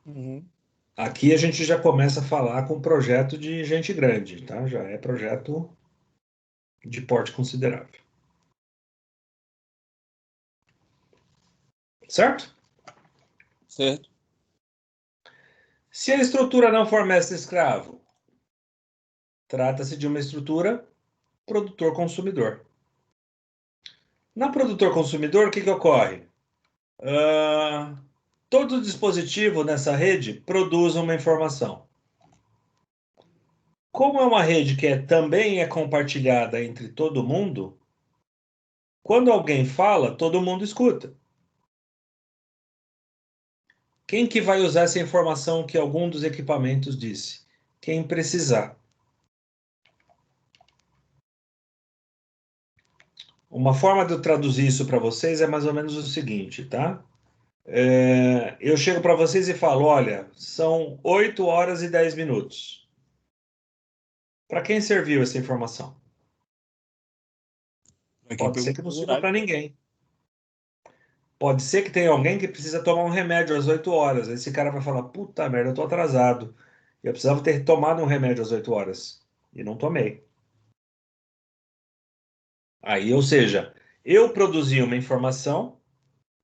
Uhum. Aqui a gente já começa a falar com projeto de gente grande, tá? Já é projeto de porte considerável. Certo? Certo. Se a estrutura não for mestre-escravo, trata-se de uma estrutura produtor-consumidor. Na produtor-consumidor, o que ocorre? Todo dispositivo nessa rede produz uma informação. Como é uma rede que também é compartilhada entre todo mundo, quando alguém fala, todo mundo escuta. Quem que vai usar essa informação que algum dos equipamentos disse? Quem precisar. Uma forma de eu traduzir isso para vocês é mais ou menos o seguinte, tá? Eu chego para vocês e falo, olha, são 8 horas e 10 minutos. Para quem serviu essa informação? Pra quem Pode ser que perguntou não o sirva horário. para ninguém. Pode ser que tenha alguém que precisa tomar um remédio às 8 horas. Esse cara vai falar, puta merda, eu tô atrasado. Eu precisava ter tomado um remédio às 8 horas. E não tomei. Aí, ou seja, eu produzi uma informação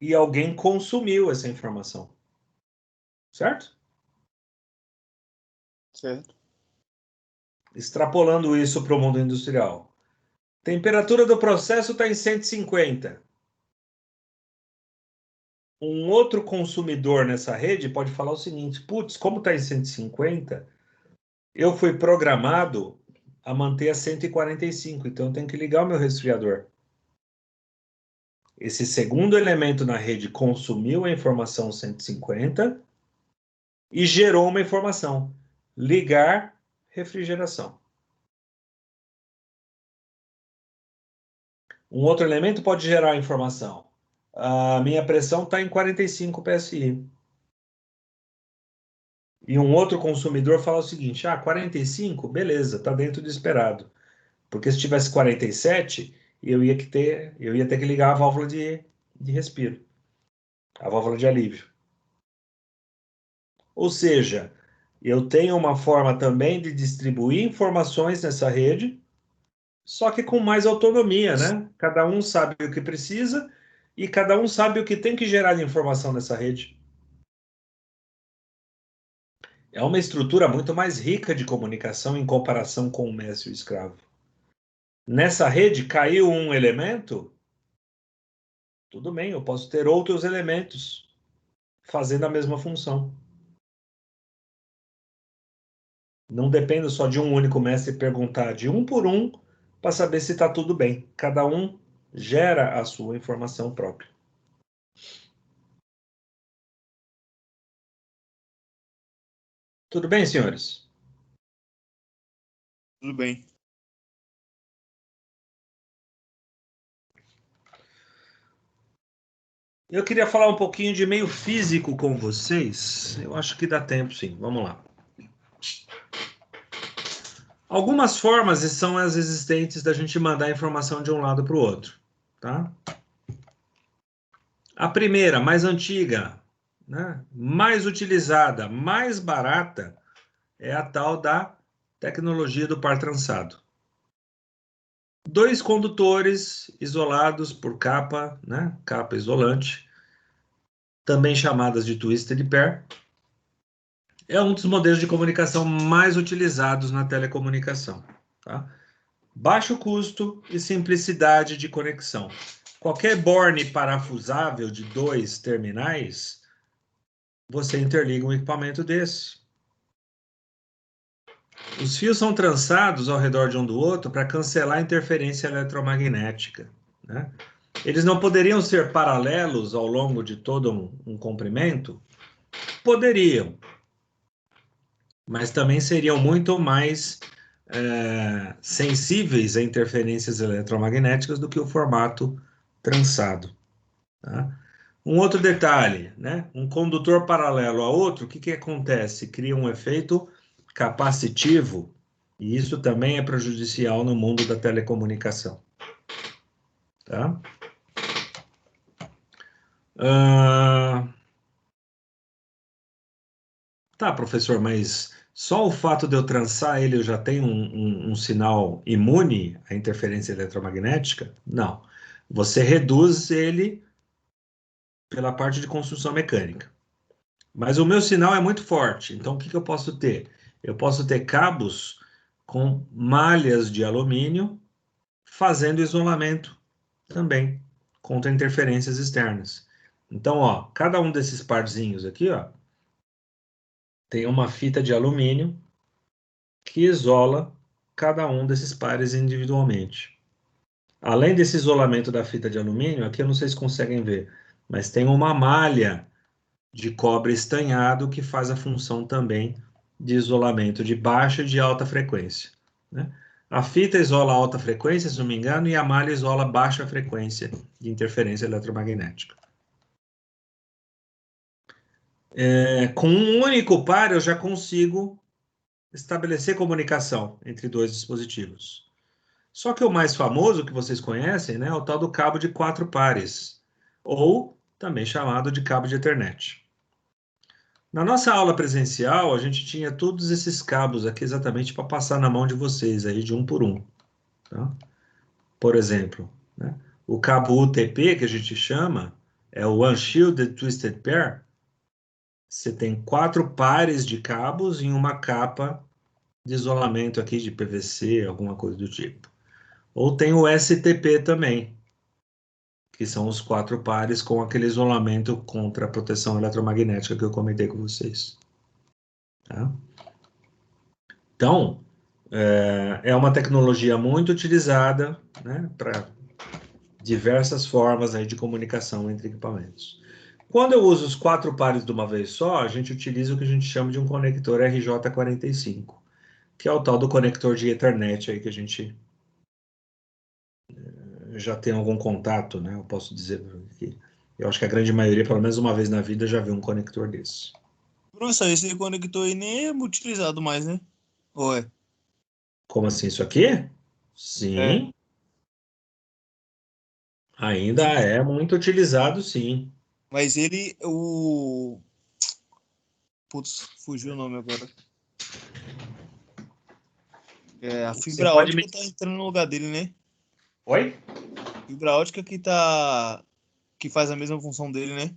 e alguém consumiu essa informação. Certo? Certo. extrapolando isso para o mundo industrial. Temperatura do processo está em 150. Um outro consumidor nessa rede pode falar o seguinte: putz, como está em 150, eu fui programado a manter a 145, então eu tenho que ligar o meu resfriador. Esse segundo elemento na rede consumiu a informação 150 e gerou uma informação: ligar refrigeração. Um outro elemento pode gerar a informação: a minha pressão está em 45 PSI. E um outro consumidor fala o seguinte: 45, beleza, está dentro do esperado. Porque se tivesse 47, eu ia ter que ligar a válvula de respiro, a válvula de alívio. Ou seja, eu tenho uma forma também de distribuir informações nessa rede, só que com mais autonomia, né? Cada um sabe o que precisa e cada um sabe o que tem que gerar de informação nessa rede. É uma estrutura muito mais rica de comunicação em comparação com o mestre e o escravo. Nessa rede caiu um elemento, tudo bem, eu posso ter outros elementos fazendo a mesma função. Não dependo só de um único mestre perguntar de um por um para saber se está tudo bem. Cada um gera a sua informação própria. Tudo bem, senhores? Tudo bem. Eu queria falar um pouquinho de meio físico com vocês. Eu acho que dá tempo, sim. Vamos lá. Algumas formas são as existentes da gente mandar a informação de um lado para o outro, tá? A primeira, mais antiga, né? Mais utilizada, mais barata, é a tal da tecnologia do par trançado. Dois condutores isolados por capa, né? Capa isolante, também chamadas de twisted pair, é um dos modelos de comunicação mais utilizados na telecomunicação, tá? Baixo custo e simplicidade de conexão. Qualquer borne parafusável de 2 terminais, você interliga um equipamento desse. Os fios são trançados ao redor de um do outro para cancelar a interferência eletromagnética, né? Eles não poderiam ser paralelos ao longo de todo um comprimento? Poderiam, mas também seriam muito mais sensíveis a interferências eletromagnéticas do que o formato trançado, tá? Um outro detalhe, né? Um condutor paralelo a outro, o que acontece? Cria um efeito capacitivo, e isso também é prejudicial no mundo da telecomunicação, tá? Tá, professor, mas só o fato de eu trançar ele eu já tenho um sinal imune à interferência eletromagnética? Não. Você reduz ele pela parte de construção mecânica. Mas o meu sinal é muito forte, então o que eu posso ter? Eu posso ter cabos com malhas de alumínio fazendo isolamento também contra interferências externas. Então, ó, cada um desses parzinhos aqui, ó, tem uma fita de alumínio que isola cada um desses pares individualmente. Além desse isolamento da fita de alumínio, aqui eu não sei se conseguem ver, mas tem uma malha de cobre estanhado que faz a função também de isolamento de baixa e de alta frequência, né? A fita isola alta frequência, se não me engano, e a malha isola baixa frequência de interferência eletromagnética. Com um único par, eu já consigo estabelecer comunicação entre dois dispositivos. Só que o mais famoso que vocês conhecem, né, é o tal do cabo de 4 pares, ou também chamado de cabo de Ethernet. Na nossa aula presencial, a gente tinha todos esses cabos aqui exatamente para passar na mão de vocês, aí de um por um, tá? Por exemplo, né, o cabo UTP, que a gente chama, é o Unshielded Twisted Pair. Você tem 4 pares de cabos em uma capa de isolamento aqui de PVC, alguma coisa do tipo. Ou tem o STP também, que são os 4 pares com aquele isolamento contra a proteção eletromagnética que eu comentei com vocês. Tá? Então, é uma tecnologia muito utilizada, né, para diversas formas aí de comunicação entre equipamentos. Quando eu uso os 4 pares de uma vez só, a gente utiliza o que a gente chama de um conector RJ45, que é o tal do conector de Ethernet aí que a gente já tem algum contato, né? Eu posso dizer que eu acho que a grande maioria, pelo menos uma vez na vida, já viu um conector desse. Nossa, esse conector aí nem é utilizado mais, né? Ou é? Como assim, isso aqui? É. Sim, ainda é muito utilizado, sim. Mas ele, o... Putz, fugiu o nome agora. É, a Você fibra pode me... ótica tá entrando no lugar dele, né? Oi? Fibra ótica que tá... que faz a mesma função dele, né?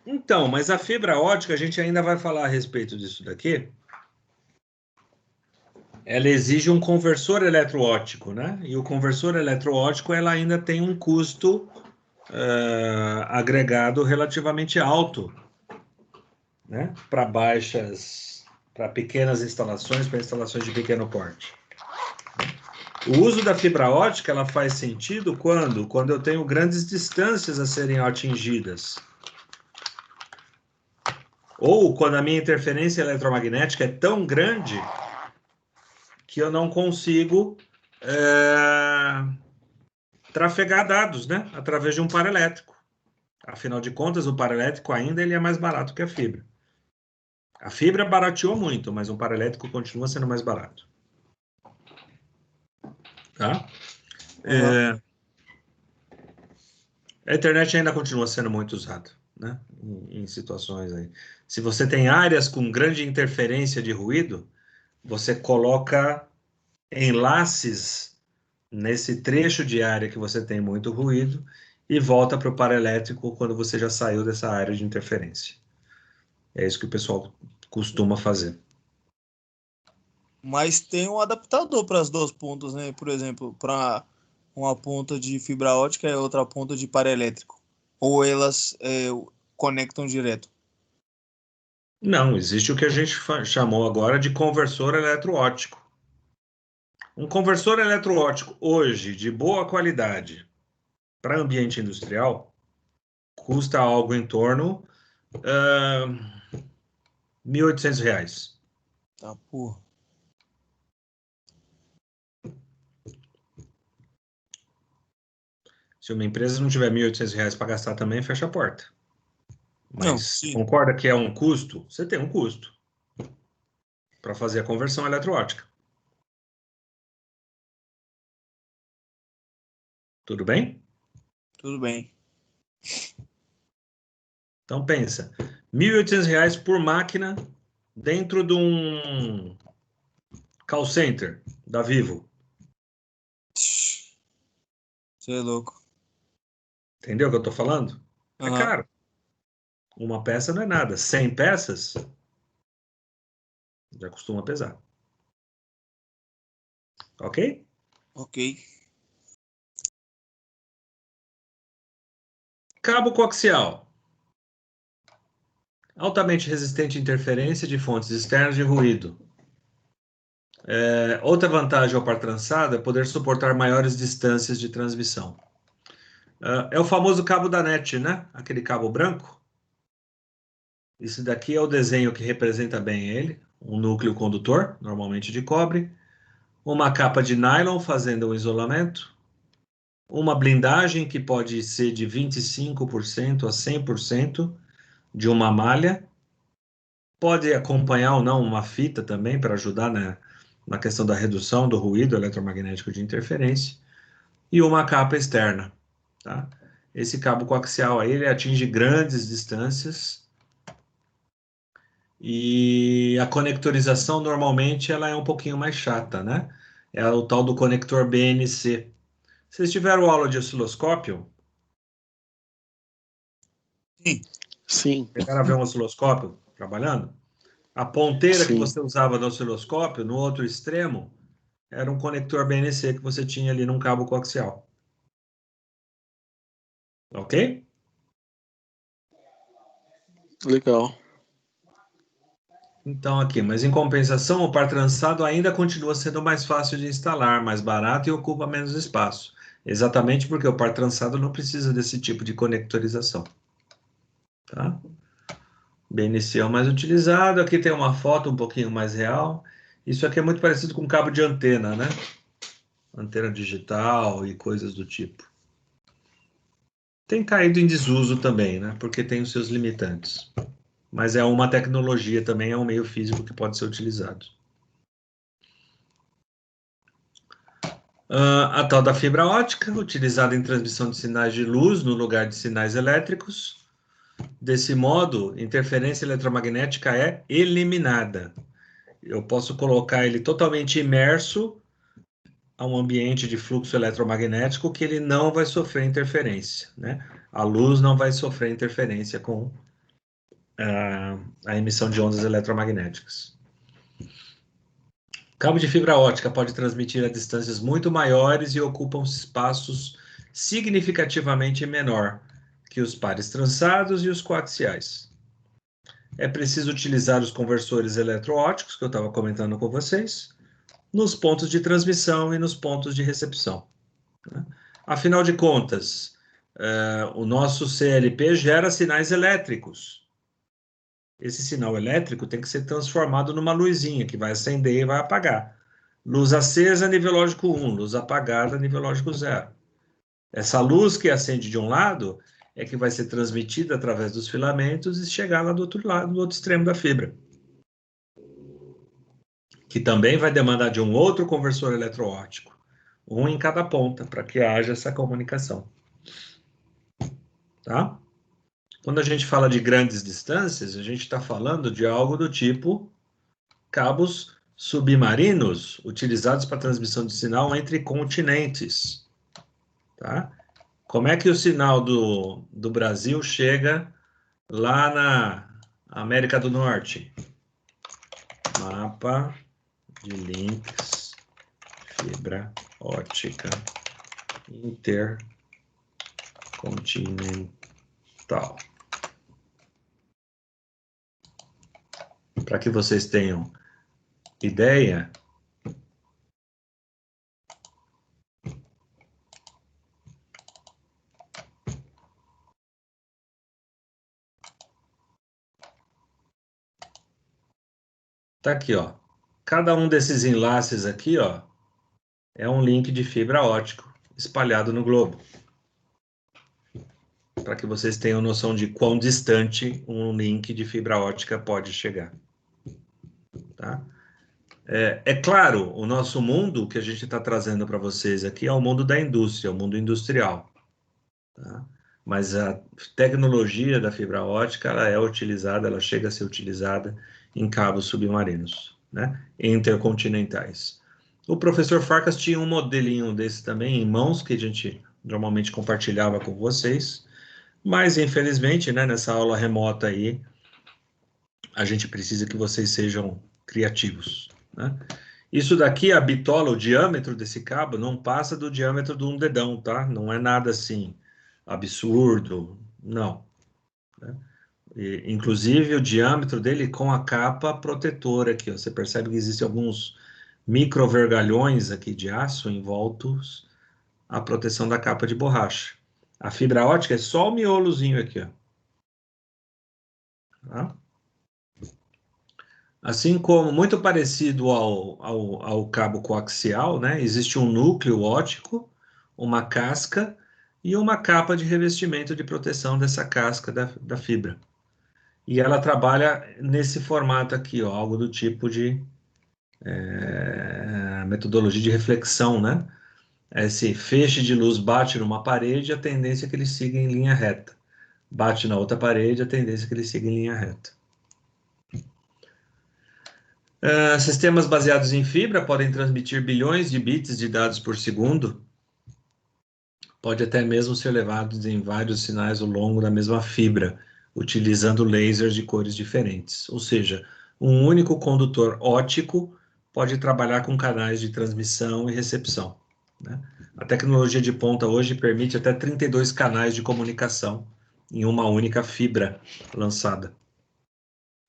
Então, mas a fibra ótica, a gente ainda vai falar a respeito disso daqui. Ela exige um conversor eletroóptico, né? E o conversor eletroóptico, ela ainda tem um custo agregado relativamente alto, né? Para pequenas instalações, para instalações de pequeno porte. O uso da fibra ótica, ela faz sentido quando eu tenho grandes distâncias a serem atingidas. Ou quando a minha interferência eletromagnética é tão grande que eu não consigo trafegar dados, né, através de um par elétrico. Afinal de contas, o par elétrico ainda ele é mais barato que a fibra. A fibra barateou muito, mas um par elétrico continua sendo mais barato. Tá? Uhum. A internet ainda continua sendo muito usada, né, em situações aí. Se você tem áreas com grande interferência de ruído, você coloca enlaces nesse trecho de área que você tem muito ruído e volta para o par elétrico quando você já saiu dessa área de interferência. É isso que o pessoal costuma fazer. Mas tem um adaptador para as duas pontas, né? Por exemplo, para uma ponta de fibra ótica e outra ponta de par elétrico. Ou elas conectam direto. Não, existe o que a gente chamou agora de conversor eletroóptico. Um conversor eletroóptico hoje de boa qualidade para ambiente industrial custa algo em torno de R$ 1.800. Tá, porra. Se uma empresa não tiver R$ 1.800 para gastar também, fecha a porta. Não, Mas sim. concorda que é um custo? Você tem um custo para fazer a conversão eletroóptica. Tudo bem? Tudo bem. Então pensa, R$ 1.800 por máquina dentro de um call center da Vivo. Você é louco. Entendeu o que eu estou falando? É Aham. caro. Uma peça não é nada. 100 peças já costuma pesar. Ok? Ok. Cabo coaxial. Altamente resistente à interferência de fontes externas de ruído. Outra vantagem ao par trançado é poder suportar maiores distâncias de transmissão. É o famoso cabo da NET, né? Aquele cabo branco. Esse daqui é o desenho que representa bem ele. Um núcleo condutor, normalmente de cobre. Uma capa de nylon fazendo o isolamento. Uma blindagem que pode ser de 25% a 100% de uma malha. Pode acompanhar ou não uma fita também para ajudar na questão da redução do ruído eletromagnético de interferência. E uma capa externa. Tá? Esse cabo coaxial aí, ele atinge grandes distâncias e a conectorização normalmente ela é um pouquinho mais chata, né? É o tal do conector BNC. Vocês tiveram aula de osciloscópio? Sim. Sim. Chegaram a ver um osciloscópio trabalhando? A ponteira que Sim. você usava no osciloscópio, no outro extremo, era um conector BNC que você tinha ali num cabo coaxial. Ok? Legal. Então aqui, mas em compensação, o par trançado ainda continua sendo mais fácil de instalar, mais barato e ocupa menos espaço. Exatamente porque o par trançado não precisa desse tipo de conectorização. Tá? BNC é o mais utilizado. Aqui tem uma foto um pouquinho mais real. Isso aqui é muito parecido com cabo de antena, né? Antena digital e coisas do tipo. Tem caído em desuso também, né? Porque tem os seus limitantes. Mas é uma tecnologia também, é um meio físico que pode ser utilizado. A tal da fibra ótica, utilizada em transmissão de sinais de luz no lugar de sinais elétricos. Desse modo, interferência eletromagnética é eliminada. Eu posso colocar ele totalmente imerso a um ambiente de fluxo eletromagnético que ele não vai sofrer interferência, né? A luz não vai sofrer interferência com a emissão de ondas eletromagnéticas. Cabo de fibra ótica pode transmitir a distâncias muito maiores e ocupam espaços significativamente menor que os pares trançados e os coaxiais. É preciso utilizar os conversores eletroóticos, que eu estava comentando com vocês, nos pontos de transmissão e nos pontos de recepção. Afinal de contas, o nosso CLP gera sinais elétricos. Esse sinal elétrico tem que ser transformado numa luzinha que vai acender e vai apagar. Luz acesa, nível lógico 1, luz apagada, nível lógico 0. Essa luz que acende de um lado é que vai ser transmitida através dos filamentos e chegar lá do outro lado, do outro extremo da fibra, que também vai demandar de um outro conversor eletroóptico, um em cada ponta, para que haja essa comunicação. Tá? Quando a gente fala de grandes distâncias, a gente está falando de algo do tipo cabos submarinos utilizados para transmissão de sinal entre continentes. Tá? Como é que o sinal do Brasil chega lá na América do Norte? Mapa de links, fibra ótica intercontinental. Para que vocês tenham ideia, tá aqui, ó. Cada um desses enlaces aqui, ó, é um link de fibra ótica espalhado no globo. Para que vocês tenham noção de quão distante um link de fibra ótica pode chegar. Tá? É claro, o nosso mundo que a gente está trazendo para vocês aqui é o mundo da indústria, o mundo industrial. Tá? Mas a tecnologia da fibra ótica, ela é utilizada, ela chega a ser utilizada em cabos submarinos, né? Intercontinentais. O professor Farkas tinha um modelinho desse também em mãos, que a gente normalmente compartilhava com vocês, mas infelizmente, né, nessa aula remota aí, a gente precisa que vocês sejam criativos, né? Isso daqui, a bitola, o diâmetro desse cabo não passa do diâmetro de um dedão, tá? Não é nada assim absurdo, não. Né? Inclusive o diâmetro dele com a capa protetora aqui, ó. Você percebe que existem alguns microvergalhões aqui de aço envoltos à proteção da capa de borracha. A fibra ótica é só o miolozinho aqui, ó. Tá? Assim como, muito parecido ao cabo coaxial, né? Existe um núcleo óptico, uma casca e uma capa de revestimento de proteção dessa casca da fibra. E ela trabalha nesse formato aqui, ó, algo do tipo de metodologia de reflexão, né? Esse feixe de luz bate numa parede, a tendência é que ele siga em linha reta. Bate na outra parede, a tendência é que ele siga em linha reta. Sistemas baseados em fibra podem transmitir bilhões de bits de dados por segundo. Pode até mesmo ser levados em vários sinais ao longo da mesma fibra, utilizando lasers de cores diferentes. Ou seja, um único condutor óptico pode trabalhar com canais de transmissão e recepção, né? A tecnologia de ponta hoje permite até 32 canais de comunicação em uma única fibra lançada.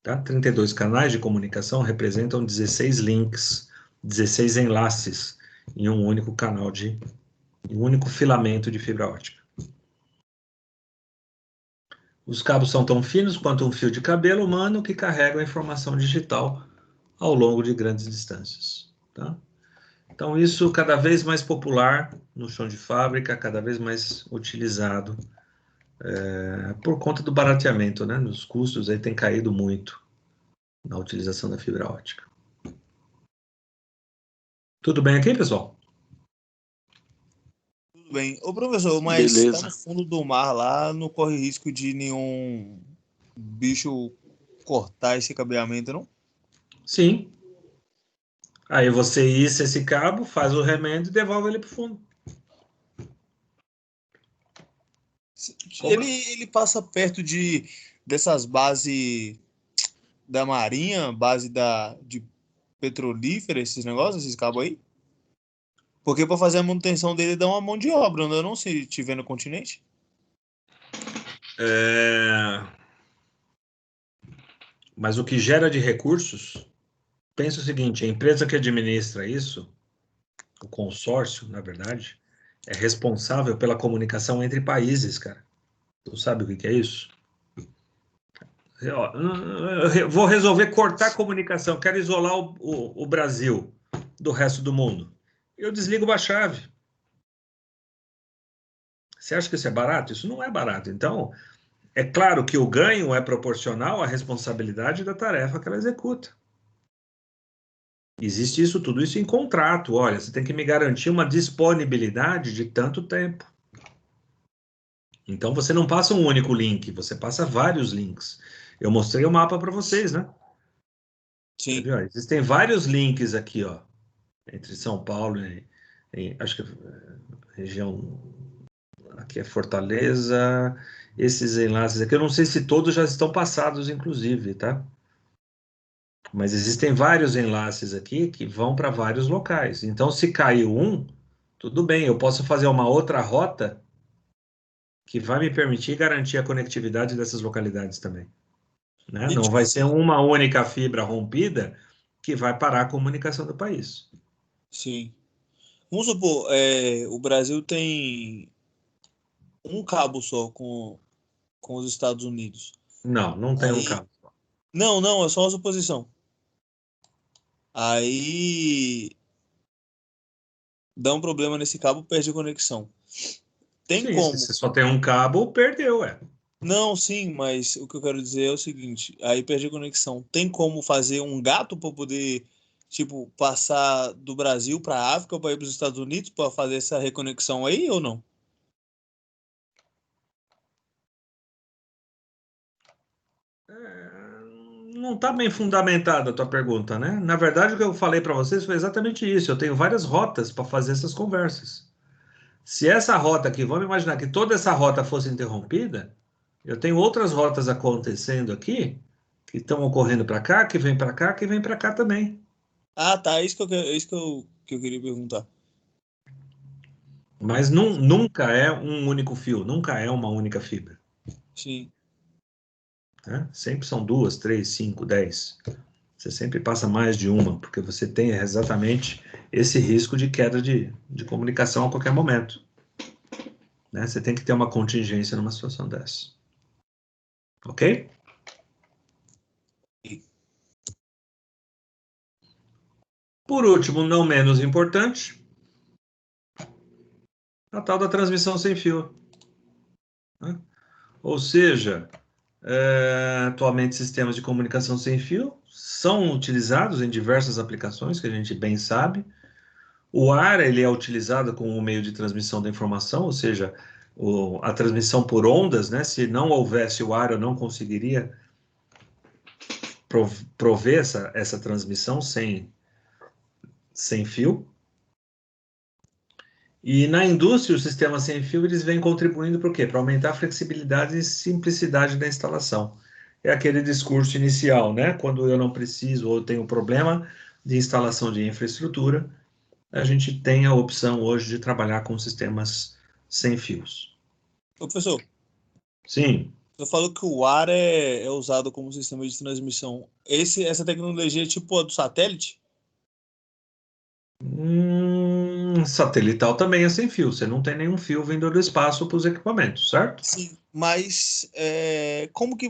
Tá? 32 canais de comunicação representam 16 links, 16 enlaces em um único canal em um único filamento de fibra óptica. Os cabos são tão finos quanto um fio de cabelo humano que carrega a informação digital ao longo de grandes distâncias. Tá? Então, isso cada vez mais popular no chão de fábrica, cada vez mais utilizado por conta do barateamento, né? Os custos aí têm caído muito na utilização da fibra óptica. Tudo bem aqui, pessoal? Tudo bem. Ô, professor, mas Beleza. tá no fundo do mar lá, não corre risco de nenhum bicho cortar esse cabeamento, não? Sim. Aí você issa esse cabo, faz o remendo e devolve ele para o fundo. Ele passa perto dessas bases da Marinha, base de petrolífera, esses negócios, esses cabos aí? Porque para fazer a manutenção dele dá uma mão de obra, não se tiver no continente? Mas o que gera de recursos, pensa o seguinte, a empresa que administra isso, o consórcio, na verdade, é responsável pela comunicação entre países, cara. Tu sabe o que é isso? Eu vou resolver cortar a comunicação, quero isolar o Brasil do resto do mundo. Eu desligo uma chave. Você acha que isso é barato? Isso não é barato. Então, é claro que o ganho é proporcional à responsabilidade da tarefa que ela executa. Existe isso, tudo isso em contrato. Olha, você tem que me garantir uma disponibilidade de tanto tempo. Então, você não passa um único link, você passa vários links. Eu mostrei o mapa para vocês, né? Sim. Existem vários links aqui, ó, entre São Paulo acho que região aqui é Fortaleza, esses enlaces aqui, eu não sei se todos já estão passados, inclusive, tá? Mas existem vários enlaces aqui que vão para vários locais. Então, se caiu um, tudo bem, eu posso fazer uma outra rota que vai me permitir garantir a conectividade dessas localidades também, né? E Não tipo vai ser assim, uma única fibra rompida que vai parar a comunicação do país. sim. Vamos supor, o Brasil tem um cabo só com os Estados Unidos. Não, não tem um Aí, cabo. não, é só uma suposição. Aí dá um problema nesse cabo, perde a conexão. Tem Sim, se como? você só tem um cabo, perdeu, é. Não, sim, mas o que eu quero dizer é o seguinte, aí perde a conexão. Tem como fazer um gato para poder, tipo, passar do Brasil para a África para ir para os Estados Unidos para fazer essa reconexão aí ou não? Não está bem fundamentada a tua pergunta, né? Na verdade, o que eu falei para vocês foi exatamente isso. Eu tenho várias rotas para fazer essas conversas. Se essa rota aqui, vamos imaginar que toda essa rota fosse interrompida, eu tenho outras rotas acontecendo aqui, que estão ocorrendo para cá, que vem para cá, que vem para cá também. Ah, tá, é isso que é isso que eu queria perguntar. Mas nunca é um único fio, nunca é uma única fibra, Sim, né? Sempre são duas, três, cinco, 10. Você sempre passa mais de uma, porque você tem exatamente esse risco de queda de comunicação a qualquer momento, né? Você tem que ter uma contingência numa situação dessa. Ok? Por último, não menos importante, a tal da transmissão sem fio, né? Ou seja, atualmente sistemas de comunicação sem fio são utilizados em diversas aplicações que a gente bem sabe. O ar ele é utilizado como um meio de transmissão da informação, ou seja, a transmissão por ondas, né? Se não houvesse o ar, eu não conseguiria prover essa transmissão sem fio. E na indústria, os sistemas sem fio eles vêm contribuindo para o quê? Para aumentar a flexibilidade e simplicidade da instalação. é aquele discurso inicial, né? Quando eu não preciso ou tenho problema de instalação de infraestrutura, a gente tem a opção hoje de trabalhar com sistemas sem fios. Ô, professor, Sim. você falou que o ar é usado como sistema de transmissão. Essa tecnologia é tipo a do satélite? Satelital também é sem fio. Você não tem nenhum fio vindo do espaço para os equipamentos, certo? Sim, mas como que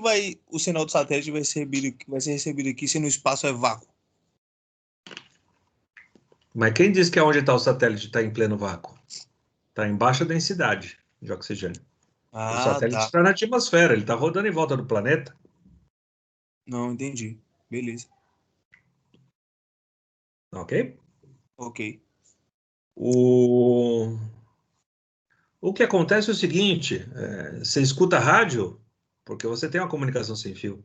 o sinal do satélite vai ser recebido aqui se no espaço é vácuo? Mas quem diz que onde está o satélite está em pleno vácuo? Está em baixa densidade de oxigênio. O Ah, satélite tá. está na atmosfera, ele está rodando em volta do planeta. Não, entendi. Beleza. Ok? Ok. O que acontece é o seguinte: você escuta rádio porque você tem uma comunicação sem fio.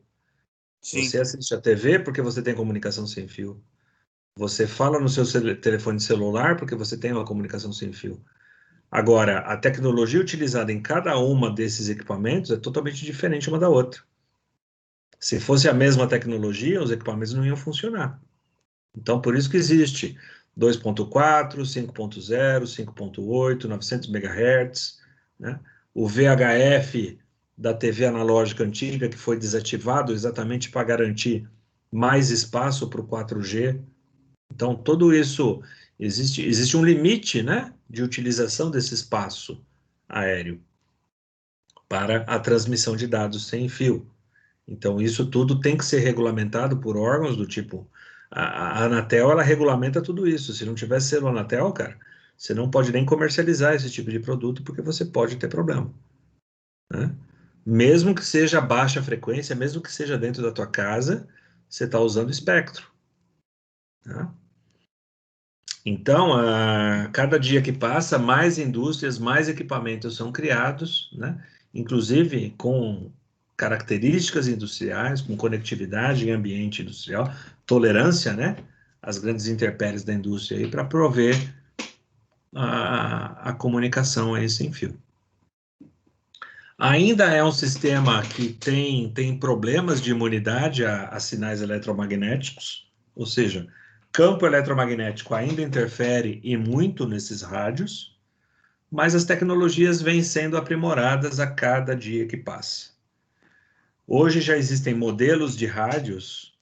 Sim. Você assiste a TV porque você tem comunicação sem fio. Você fala no seu telefone celular porque você tem uma comunicação sem fio. Agora, a tecnologia utilizada em cada uma desses equipamentos é totalmente diferente uma da outra. Se fosse a mesma tecnologia, os equipamentos não iam funcionar. Então, por isso que existe 2.4, 5.0, 5.8, 900 MHz, né? O VHF da TV analógica antiga, que foi desativado exatamente para garantir mais espaço para o 4G. Então, tudo isso, existe um limite, né, de utilização desse espaço aéreo para a transmissão de dados sem fio. Então, isso tudo tem que ser regulamentado por órgãos do tipo. A Anatel, ela regulamenta tudo isso. Se não tivesse selo Anatel, cara, você não pode nem comercializar esse tipo de produto porque você pode ter problema, né? Mesmo que seja baixa frequência, mesmo que seja dentro da tua casa, você está usando espectro, tá? Então, a cada dia que passa, mais indústrias, mais equipamentos são criados, né? Inclusive com características industriais, com conectividade em ambiente industrial, tolerância, né? Às grandes intempéries da indústria aí para prover a comunicação aí sem fio. Ainda é um sistema que tem problemas de imunidade a sinais eletromagnéticos, ou seja, campo eletromagnético ainda interfere e muito nesses rádios, mas as tecnologias vêm sendo aprimoradas a cada dia que passa. Hoje já existem modelos de rádios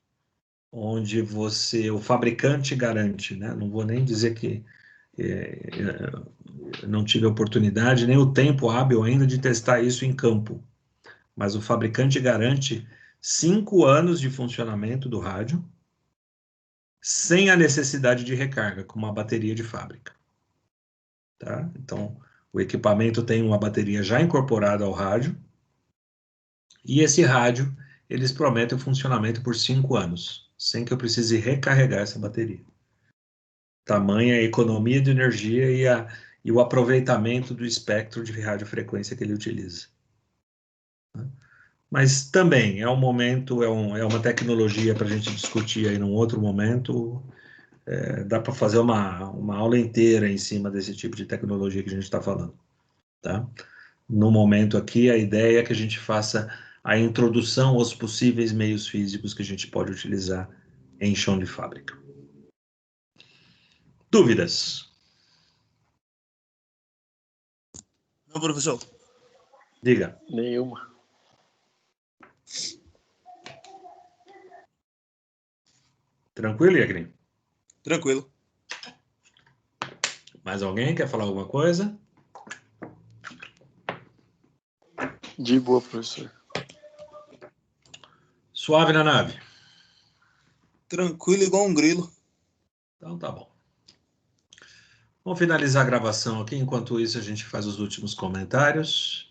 onde o fabricante garante, né? Não vou nem dizer que não tive a oportunidade, nem o tempo hábil ainda de testar isso em campo, mas o fabricante garante 5 anos de funcionamento do rádio sem a necessidade de recarga, com uma bateria de fábrica. Tá? Então, o equipamento tem uma bateria já incorporada ao rádio e esse rádio, eles prometem o funcionamento por 5 anos, sem que eu precise recarregar essa bateria. Tamanha a economia de energia e o aproveitamento do espectro de radiofrequência que ele utiliza. Mas também é um momento, é uma tecnologia para a gente discutir aí num outro momento. Dá para fazer uma aula inteira em cima desse tipo de tecnologia que a gente está falando. Tá? No momento aqui, a ideia é que a gente faça a introdução aos possíveis meios físicos que a gente pode utilizar em chão de fábrica. Dúvidas? Não, professor. Diga. Nenhuma. Tranquilo, Yagrin? Tranquilo. Mais alguém quer falar alguma coisa? De boa, professor. Suave na nave. Tranquilo igual um grilo. Então tá bom. Vamos finalizar a gravação aqui. Enquanto isso, a gente faz os últimos comentários.